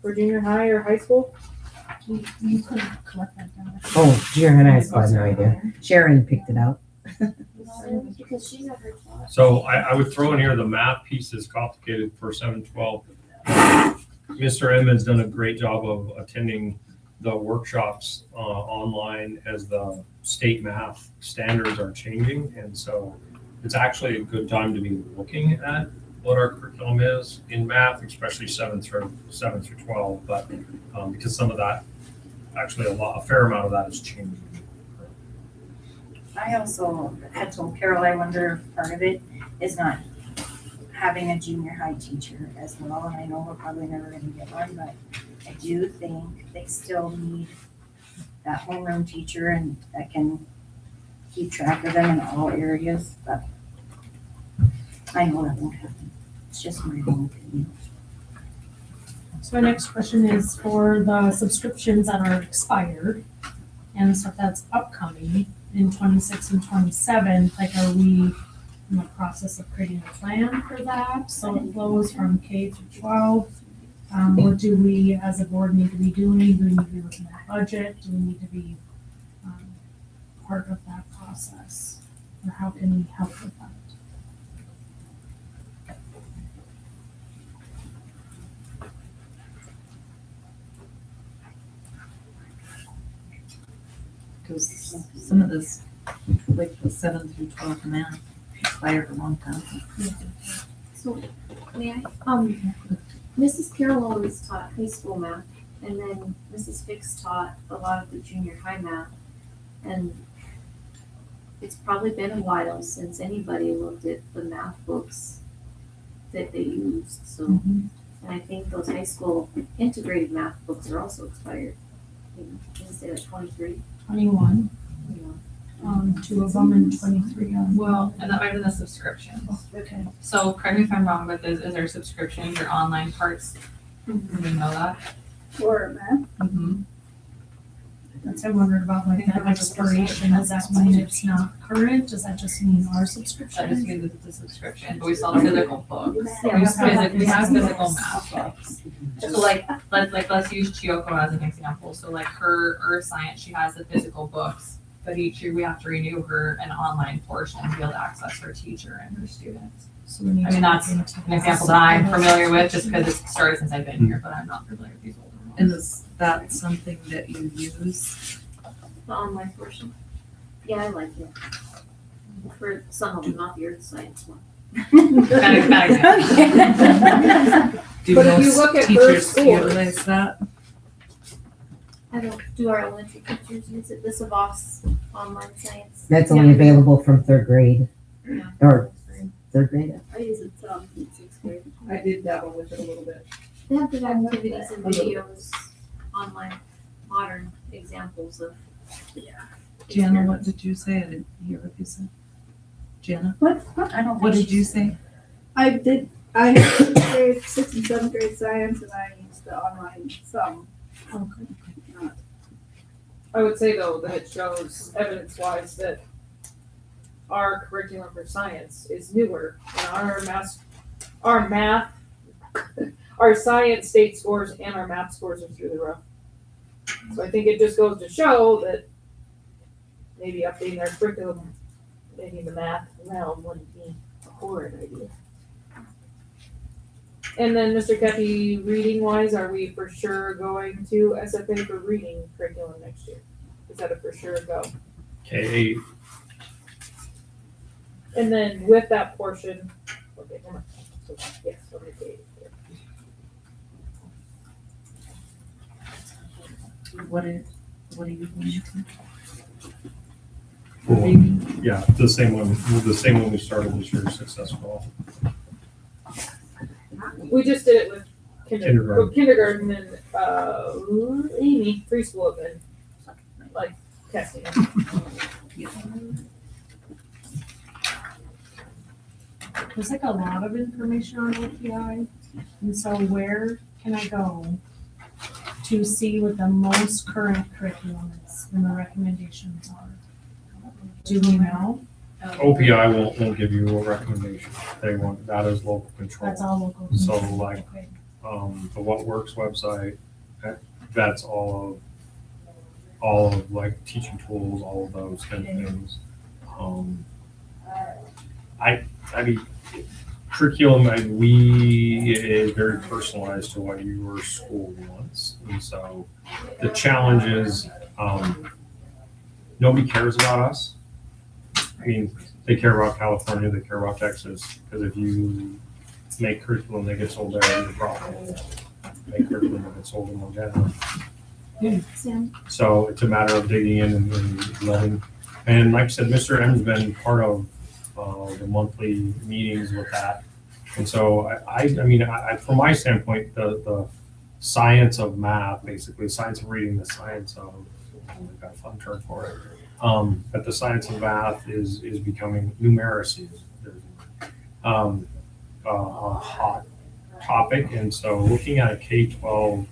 For junior high or high school? You could collect that data. Oh, junior high and high school, I have no idea. Sharon picked it out. Because she's at her class. So I would throw in here, the math piece is complicated for 7-12. Mr. Edmonds done a great job of attending the workshops online as the state math standards are changing. And so it's actually a good time to be looking at what our curriculum is in math, especially 7 through 12. But because some of that, actually a fair amount of that is changing. I also had told Carol, I wonder if part of it is not having a junior high teacher as well, and I know we're probably never gonna get one, but I do think they still need that homeroom teacher and that can keep track of them in all areas, but I know that won't happen. It's just my own opinion. So our next question is for the subscriptions that are expired and stuff that's upcoming in 26 and 27, like are we in the process of creating a plan for that? So it flows from K through 12. What do we as a board need to be doing? Do we need to be looking at budget? Do we need to be part of that process? Or how can we help with that? Because some of this, like the 7 through 12 math, expired a long time. So, may I, Mrs. Carroll always taught high school math, and then Mrs. Fix taught a lot of the junior high math. And it's probably been a while since anybody looked at the math books that they used, so. And I think those high school integrated math books are also expired. Can you say like 23? 21. Two of them and 23 on. Well, and that might have been the subscriptions. Okay. So correct me if I'm wrong, but is there subscriptions or online parts? Do we know that? For math. Mm-hmm. That's what I wondered about, like that expiration, does that mean it's not current? Does that just mean our That just subscription? means it's a subscription, but we sell physical books. Yeah, We have physical math Okay. books. So let's use Chiyoko as an example. So like her earth science, she has the physical books, but each year we have to renew her an online portion to be able to access her teacher and her students. So we need I mean, to that's look into an example that I'm familiar with just because it's started since I've been here, but I'm not familiar with these older ones. And is that something that you use? The online portion. Yeah, I like it. For some of them, not the earth science one. Bad example. Do But if you most look at teachers first schools- utilize that? I don't, do our elementary teachers use it? The Savos online science? That's only available from 3rd grade. Yeah. Or 3rd grade. I use it some in 6th grade. I did dabble with it a little bit. They have good activities and videos, online, modern examples of. Jana, what did you say? I didn't hear what you said. Jana, What? I don't. What did you say? I did, I had grade 6th and 7th grade science, and I used the online some. I would say though that it shows evidence-wise that our curriculum for science is newer and our math our science state scores and our math scores are through the roof. So I think it just goes to show that maybe updating our curriculum, maybe in the math realm wouldn't be a horrid idea. And then, Mr. Kepi, reading wise, are we for sure going to SFA for reading curriculum next year? Is that a for sure go? K-8, And then with that portion, okay, never mind. So, yes, okay. What are you going to? yeah, the same one we started this year, successful. We just did it with Kindergarten. kindergarten and, Amy, preschool have been, like, testing it. There's like a lot of information on OPI, and so where can I go to see what the most current curriculum is and the recommendations are? Do we know? OPI won't give you a recommendation. They want, that is local control. That's all local. So control. like, Okay. the What Works website, that's all of like teaching tools, all of those kind of things. I mean, curriculum, is very personalized to what your school wants. And so the challenge is, nobody cares about us. I mean, they care about California, they care about Texas, because if you make curriculum that gets sold there, you're probably make curriculum that gets sold in Montana. So it's a matter of digging in and letting, and like I said, Mr. M's been part of the monthly meetings with that. And so I mean, from my standpoint, the science of math, basically, science of reading, the science of, I've got a fun term for it, but the science of math is becoming numeracy, a hot topic. And so looking at a K-12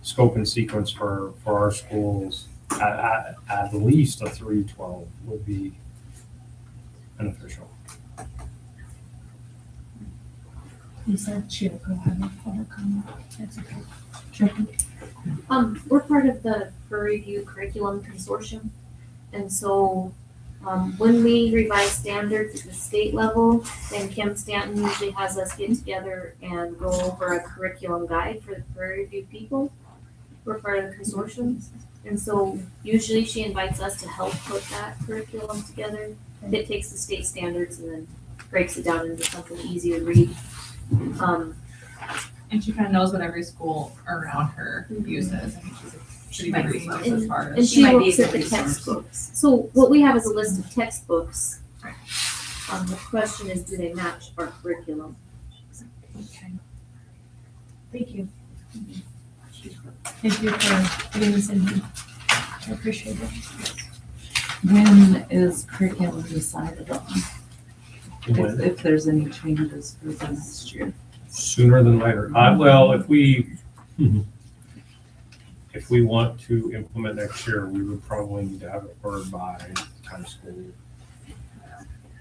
scope and sequence for our schools, at least a 312 would be beneficial. You said go ahead with public comment. That's okay. We're part of the Prairie View Curriculum Consortium. And so, when we revise standards at the state level, then Kim Stanton usually has us get together and go over a curriculum guide for the Prairie View people. We're part of the consortium. And so usually she invites us to help put that curriculum together. It takes the state standards and then breaks it down into something easy to read. And she kind of knows what every school around her uses. I think she's a pretty good resource as far And as. she looks at the textbooks. So what we have is a list of textbooks. The question is, do they match our curriculum? Okay. Thank you. Thank you for putting this in here. I appreciate it. When is curriculum decided on? When? If there's any changes for the next year? Sooner than later. Well, if we want to implement next year, we would probably need to have it ordered by high school.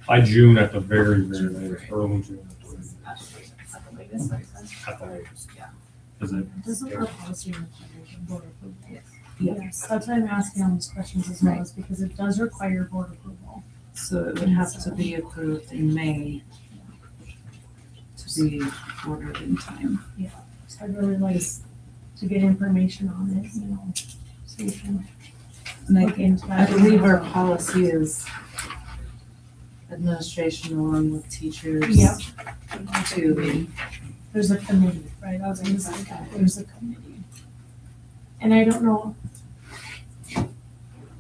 By June at the very, very latest, early June. At the latest. Yeah. Doesn't our policy require board approval? Yes, that's why I'm asking all these questions as well, is because it does require board approval. So it would have to be approved in May to be ordered in time. Yeah, so I'd really like to get information on it, you know, so we can And look into I that. believe our policy is administration along with teachers. Yep. To, There's a committee, right? I was gonna say that, there's a committee. And I don't know,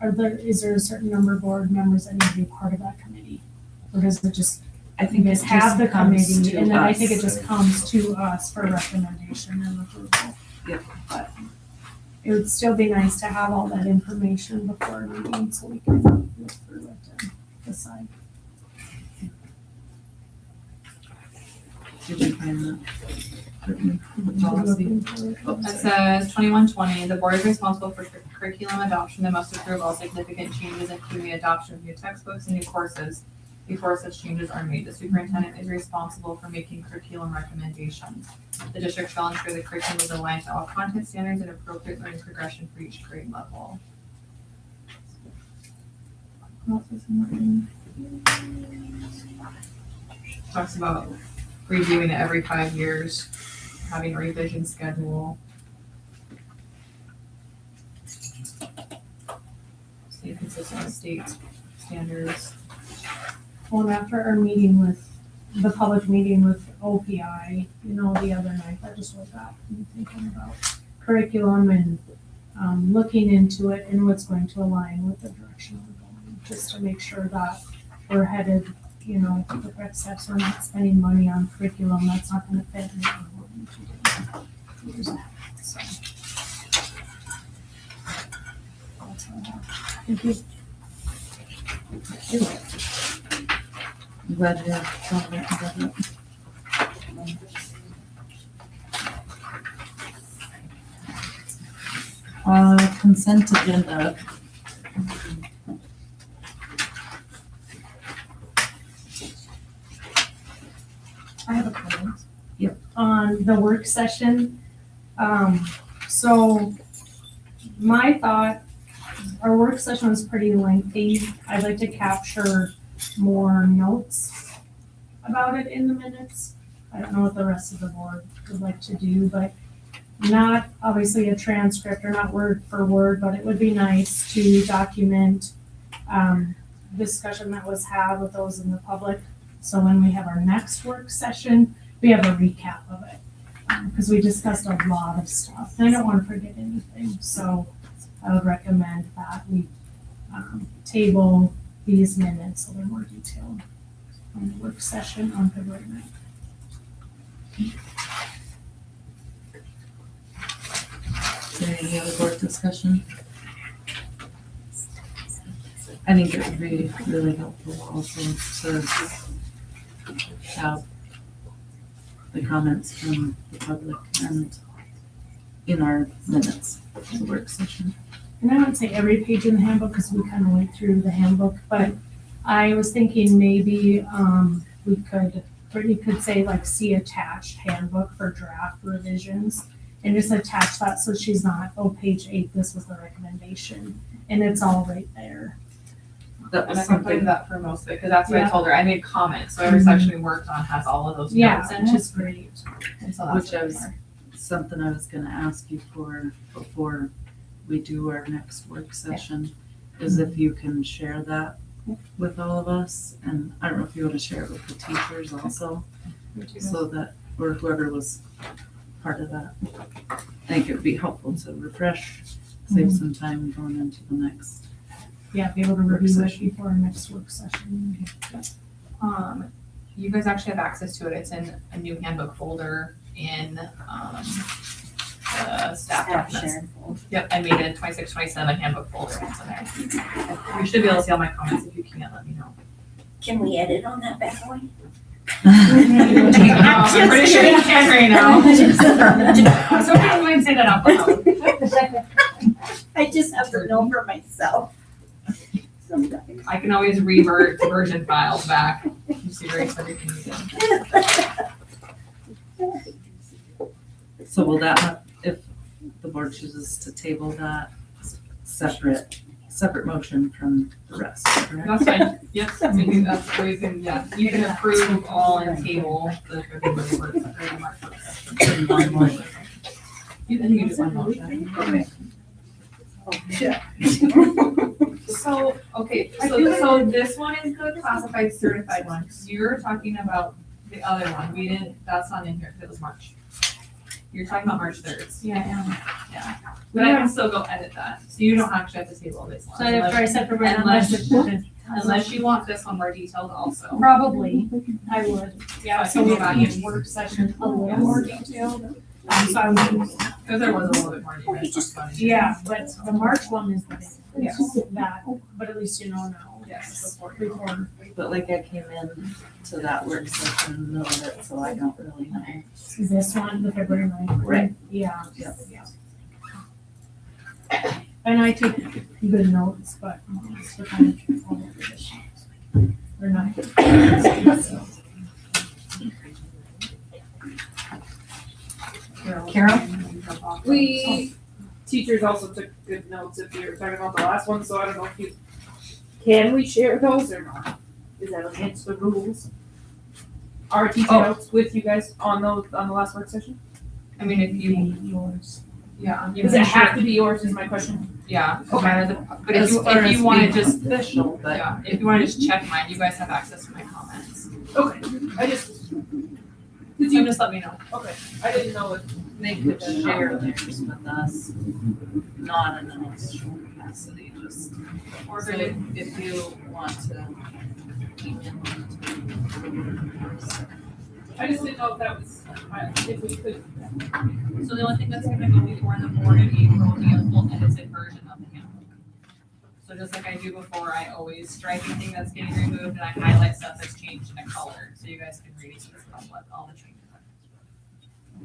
is there a certain number of board members that need to be part of that committee? Or does it just, I think it have the just comes committee, to and then I us. think it just comes to us for recommendation and approval. Yep. But it would still be nice to have all that information before a meeting, so we can look through it and decide. Did you find that? Policy. It says 2120, the board is responsible for curriculum adoption and must approve all significant changes, including the adoption of new textbooks and new courses. Before such changes are made, the superintendent is responsible for making curriculum recommendations. The district shall ensure the curriculum is aligned to all content standards and appropriate learning progression for each grade level. Talks about reviewing it every 5 years, having a revision schedule. Stay consistent with state standards. Well, after our meeting with, the public meeting with OPI, the other night, that just what got me thinking about curriculum and looking into it and what's going to align with the direction we're going, just to make sure that we're headed, the correct steps. We're not spending money on curriculum that's not gonna fit in what we're going to do years ahead, so. That's all I have. Thank you. I'm glad you have comment about it. Consent agenda. I have a comment. Yep. On the work session. So my thought, our work session was pretty lengthy. I'd like to capture more notes about it in the minutes. I don't know what the rest of the board would like to do, but not obviously a transcript or not word for word, but it would be nice to document discussion that was had with those in the public. So when we have our next work session, we have a recap of it. Because we discussed a lot of stuff. And I don't want to forget anything. So I would recommend that we table these minutes so they're more detailed on the work session on February 9th. Is there any other board discussion? I think it would be really helpful also to have the comments from the public and in our minutes of the work session. And I wouldn't say every page in the handbook because we kind of went through the handbook, but I was thinking maybe Brittany could say like see attached handbook for draft revisions and just attach that so she's not, page 8, this was the recommendation. And it's all right there. That was And I can put something that for most of it, because that's what I Yeah. told her. I made comments, so every section we worked on has all of those Yeah, notes in which it. is great. And so that's Which I what was- they are. something I was gonna ask you for before we do our next work session, is if you can share that with all of us, and I don't know if you want to share it with the teachers also, so that, or whoever was part of that. I think it would be helpful to refresh, save some time going into the next. Yeah, be able to review it before our next work session. You guys actually have access to it. It's in a new handbook folder in the staff documents. Yep, I made a 26-27 handbook folder. It's in there. You should be able to see all my comments. If you can't, let me know. Can we edit on that bad boy? I'm pretty sure you can right now. So I might say that out loud. I just have to know for myself. Sometimes. I can always revert to version files back. You see, erase everything you did. So will that, if the board chooses to table that, separate motion from the rest, correct? That's fine. Yep. We can, that's where you can, yeah, you can approve all and table the February work, February March work session. In one motion. I think you do one motion. Okay. So, okay, so this one is the classified certified one. You're talking about the other one. We didn't, that's not in here. It was March. You're talking about March 3rd. Yeah, I am. Yeah. But I can still go edit that. So you don't actually have to table this one. So after I said February, Unless you want this one more detailed also. Probably, I would. Yeah, So so I can we go back need and- work session a little more detailed. So I would, Because there was a little bit more detail. yeah, but the March one is the big, Yes. that, but at least you know now. Yes. Before. But like I came in to that work session in the middle of it, so I don't really know. This one, the February 9th one? Right. Yeah. Yep. And I took good notes, but it's the kind of all the traditions. or not. Carol? We, teachers also took good notes if you were talking about the last one, so I don't know if you, can we share those or not? Is that against the rules? Are teacher notes with you guys on those, on the last work session? I mean, if you, yeah. you Does it can have share- to be yours is my question? Yeah, Okay. but As far if as you wanna being just, official, but yeah, if you wanna just check mine, you guys have access to my comments. Okay, I just, So you just let me know. okay, I didn't know if, they could share theirs with us, not in an official capacity, just. Or So if you want to email I just didn't know if that was, if we could. So the only thing that's gonna go before the board in April will be a full edited version of the handbook. So just like I do before, I always strike anything that's getting removed and I highlight stuff that's changed in a color, so you guys can read each of what all the changes are.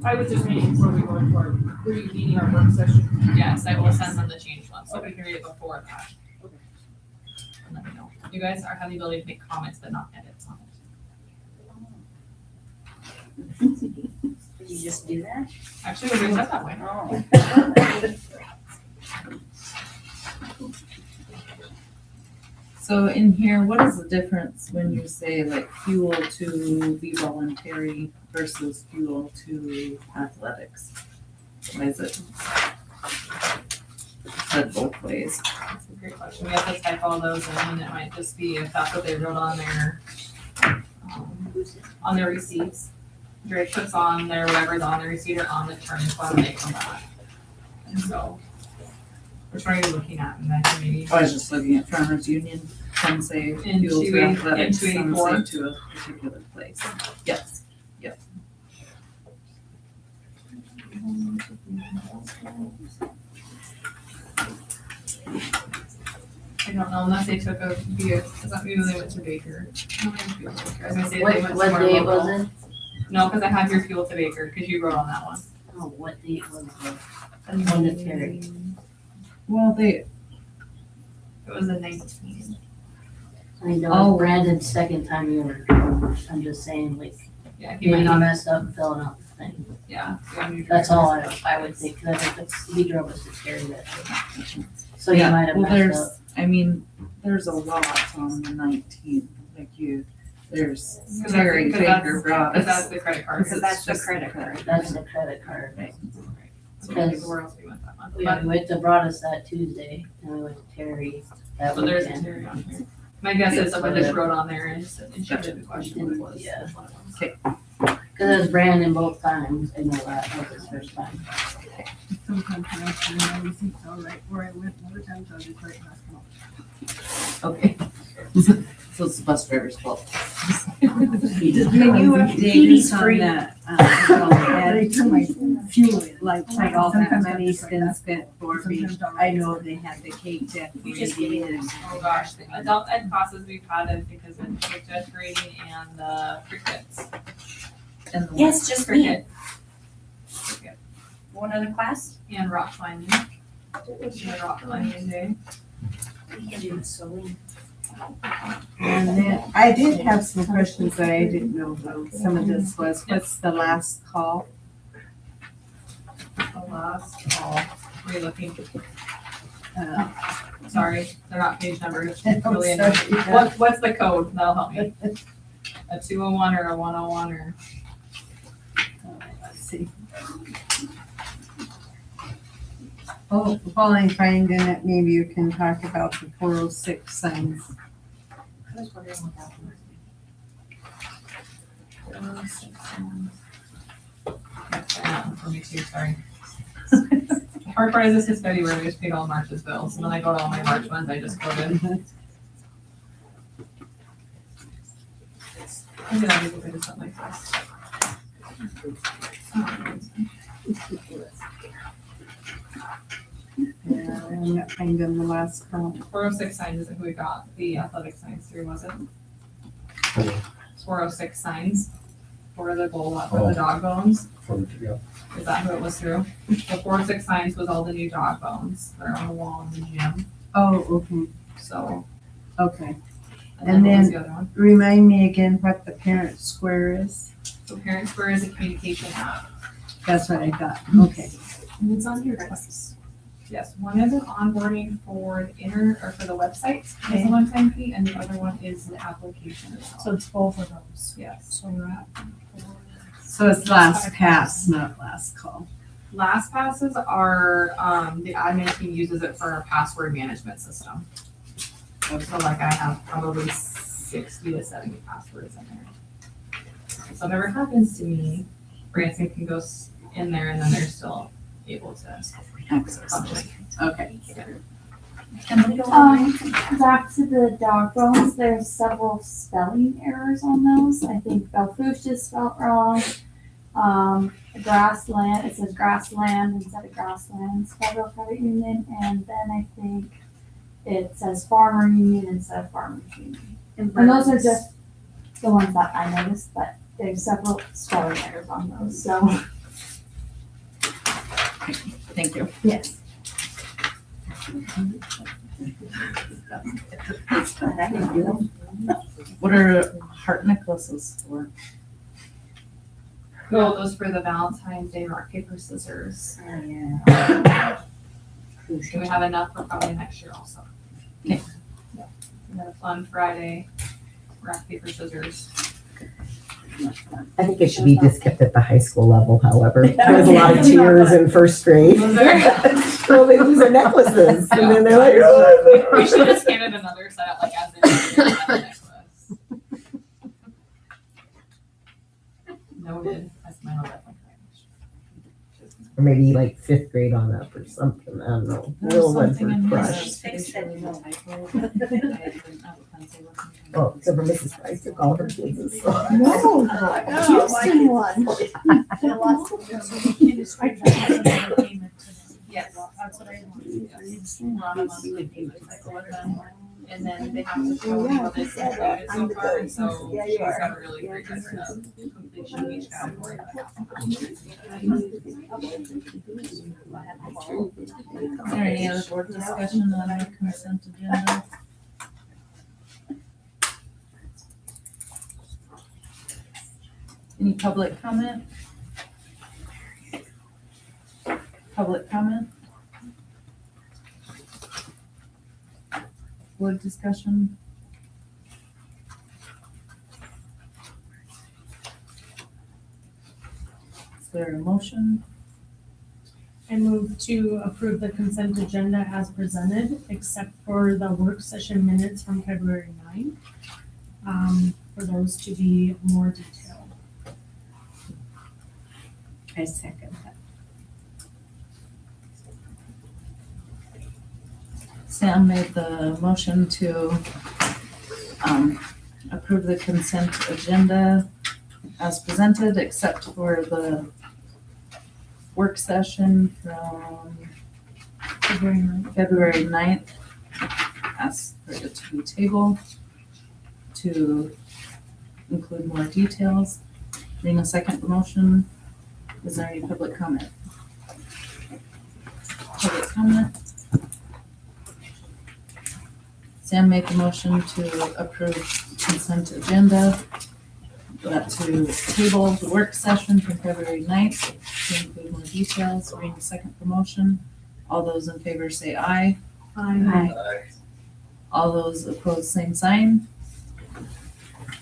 I was just making before we go into our, meeting our work session. Yes, I will send them the changed ones, so we can read it before that. Okay. And let me know. You guys have the ability to make comments but not edits on it. Did you just do that? Actually, we're doing it that way. So in here, what is the difference when you say like fuel to be voluntary versus fuel to athletics? Why is it said both ways? That's a great question. We have to type all those in, and it might just be if that's what they wrote on their receipts. Drake puts on their whatever's on the receipt or on the term when they come back. And so, which one are you looking at? And then maybe I was just looking at Farmers Union, some say In fuel to 280 athletics, in some 284. say to a particular place. Yes, yep. I don't know unless they took a view. Is that maybe they went to Baker? I was gonna say they What, went what somewhere date local. was it? No, because I have your fuel to Baker because you wrote on that one. Oh, what date was it? One to Terry. Well, they, It was the 19th. I mean, that Oh. was Brandon's second time you were, I'm just saying, like, Yeah, he he might not. messed up filling out the thing. Yeah. That's all I would think, cause if it's, he drove us to Terry that day. So he yeah, might have well, messed up. I mean, there's a lot on the 19th, like there's Because Terry that's- Baker Because brought that's us. the credit card. Because that's the credit card. That's the credit card. Right. So maybe where else we went that month. Yeah, we went to, brought us that Tuesday, and we went to Terry that So there's a weekend. Terry on here. My guess is someone just wrote on there and just and she did the question what it was. Yeah. which one it was. Cause it was Brandon both times, I know that was his first time. Sometimes when I turn around and think, all right, where I went, other times I'll just write back home. Okay. So it's the bus driver's fault. Can you update us on that? I turn my fuel in, like all that money's been spent for me. I know they had the cake decorating and. Oh gosh, the adult ed classes we've had is because of the decorating and the crickets. And the Yes, just me. Cricket. Cricket. One other class? And rock climbing. And rock climbing day. We can do sewing. And then I did have some questions that I didn't know though. Some of this was, what's the last call? The last call. Were you looking? Uh, Sorry, they're not page numbers. I'm Really sorry. annoying. What's the code? That'll help me. A 201 or a 101 or. Let's see. Oh, while I'm finding it, maybe you can talk about the 406 signs. I was wondering what that was. For me too, sorry. The hard part is this is February, we just paid all March's bills, and then I go to all my March ones, I just quoted. I'm gonna do something like this. Yeah, I'm not finding the last call. 406 signs isn't who we got the athletic signs through, was it? It's 406 signs for the goal, for the dog bones. Is that who it was through? The 406 signs was all the new dog bones that are on the wall in the gym. Oh, okay, So okay. And then what was then the other one? remind me again what the parent square is. So Parent Square is a communication app. That's what I thought. Okay. And it's on here twice. Yes, one is an onboarding for for the website, it's a one-time fee, and the other one is the application itself. So it's both of those. Yes. So we're at So it's last pass, not last call. Last passes are, the admin team uses it for our password management system. So like I have probably 60 to 70 passwords in there. So if ever happens to me, Branson can go in there and then they're still able to Access. function. Okay. Back to the dog bones, there's several spelling errors on those. I think Belfouche is spelled wrong. Grassland, it says grassland instead of grasslands, Federal Credit Union, and then I think it says farmer union instead of farmers union. And those are just the ones that I noticed, but there's several spelling errors on those, so. Thank you. Yes. What are heart necklaces for? No, those for the Valentine's Day rock, paper, scissors. Oh, yeah. Do we have enough for probably next year also? Okay. Yeah. We had a fun Friday, rock, paper, scissors. I think it should be just kept at the high school level, however. There was a lot of tears in first grade. Was there? So they lose their necklaces, and then they're like, oh. We should have scanned another set, like as in necklace. Noted. I smile at my Or maybe like fifth grade on up or something, I don't know. Little Redford crush. Well, except for Mrs. Price took all her kids. So. No, Houston won. Yes. That's what I want. We're on a monthly payment cycle with them. And then they have to show what they included so far, and so she's got a really great record of completion of each category. Is there any other board discussion on our consent agenda? Any public comment? Public comment? Board discussion? Is there a motion? I move to approve the consent agenda as presented, except for the work session minutes from February 9th. For those to be more detailed. I second that. Sam made the motion to approve the consent agenda as presented, except for the work session from February 9th. Ask for it to be tabled to include more details. Need a second motion. Is there any public comment? Public comment? Sam made the motion to approve consent agenda, but to table the work session from February 9th to include more details. Read the second promotion. All those in favor say aye. Aye. All those opposed, same sign.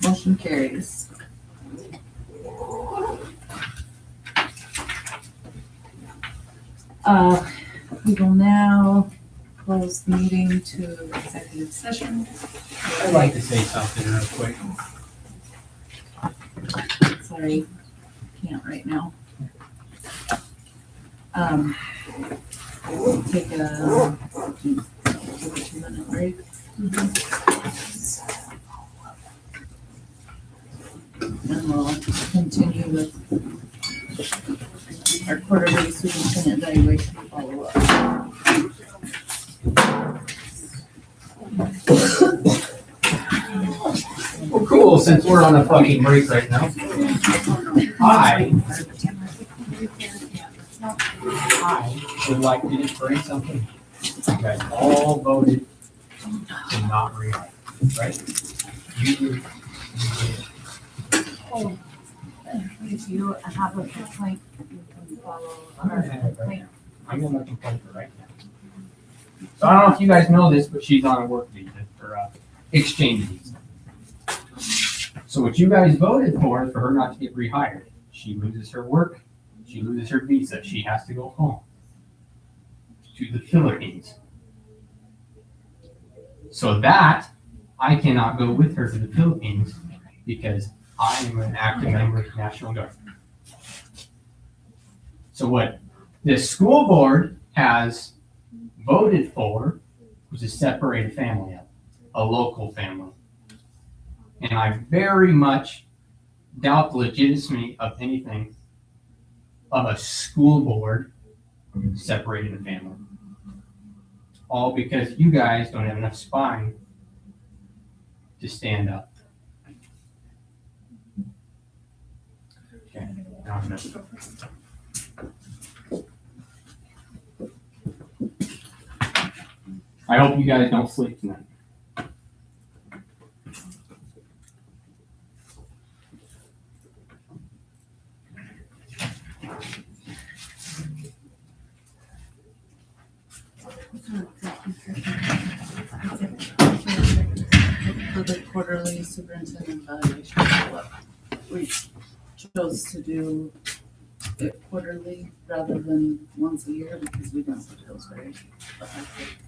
Motion carries. We will now close the meeting to executive session. I'd like to say something real quick. Sorry, can't right now. We'll take a 2-minute break. And we'll continue with our quarterly superintendent evaluation follow-up. Well, cool, since we're on a fucking break right now. I would like to just bring something. You guys all voted to not rehire, right? If you have a complaint, you can follow our complaint. I'm gonna complain for right now. So I don't know if you guys know this, but she's on a work visa or exchange visa. So what you guys voted for is for her not to get rehired. She loses her work, she loses her visa, she has to go home to the Philippines. So that I cannot go with her to the Philippines because I am an active member of the National Guard. So what the school board has voted for was to separate a family up, a local family. And I very much doubt the legitimacy of anything of a school board separating a family. All because you guys don't have enough spine to stand up. Okay, now I'm gonna go. I hope you guys don't sleep tonight. For the quarterly superintendent evaluation follow-up, we chose to do it quarterly rather than once a year because we don't think those very effective.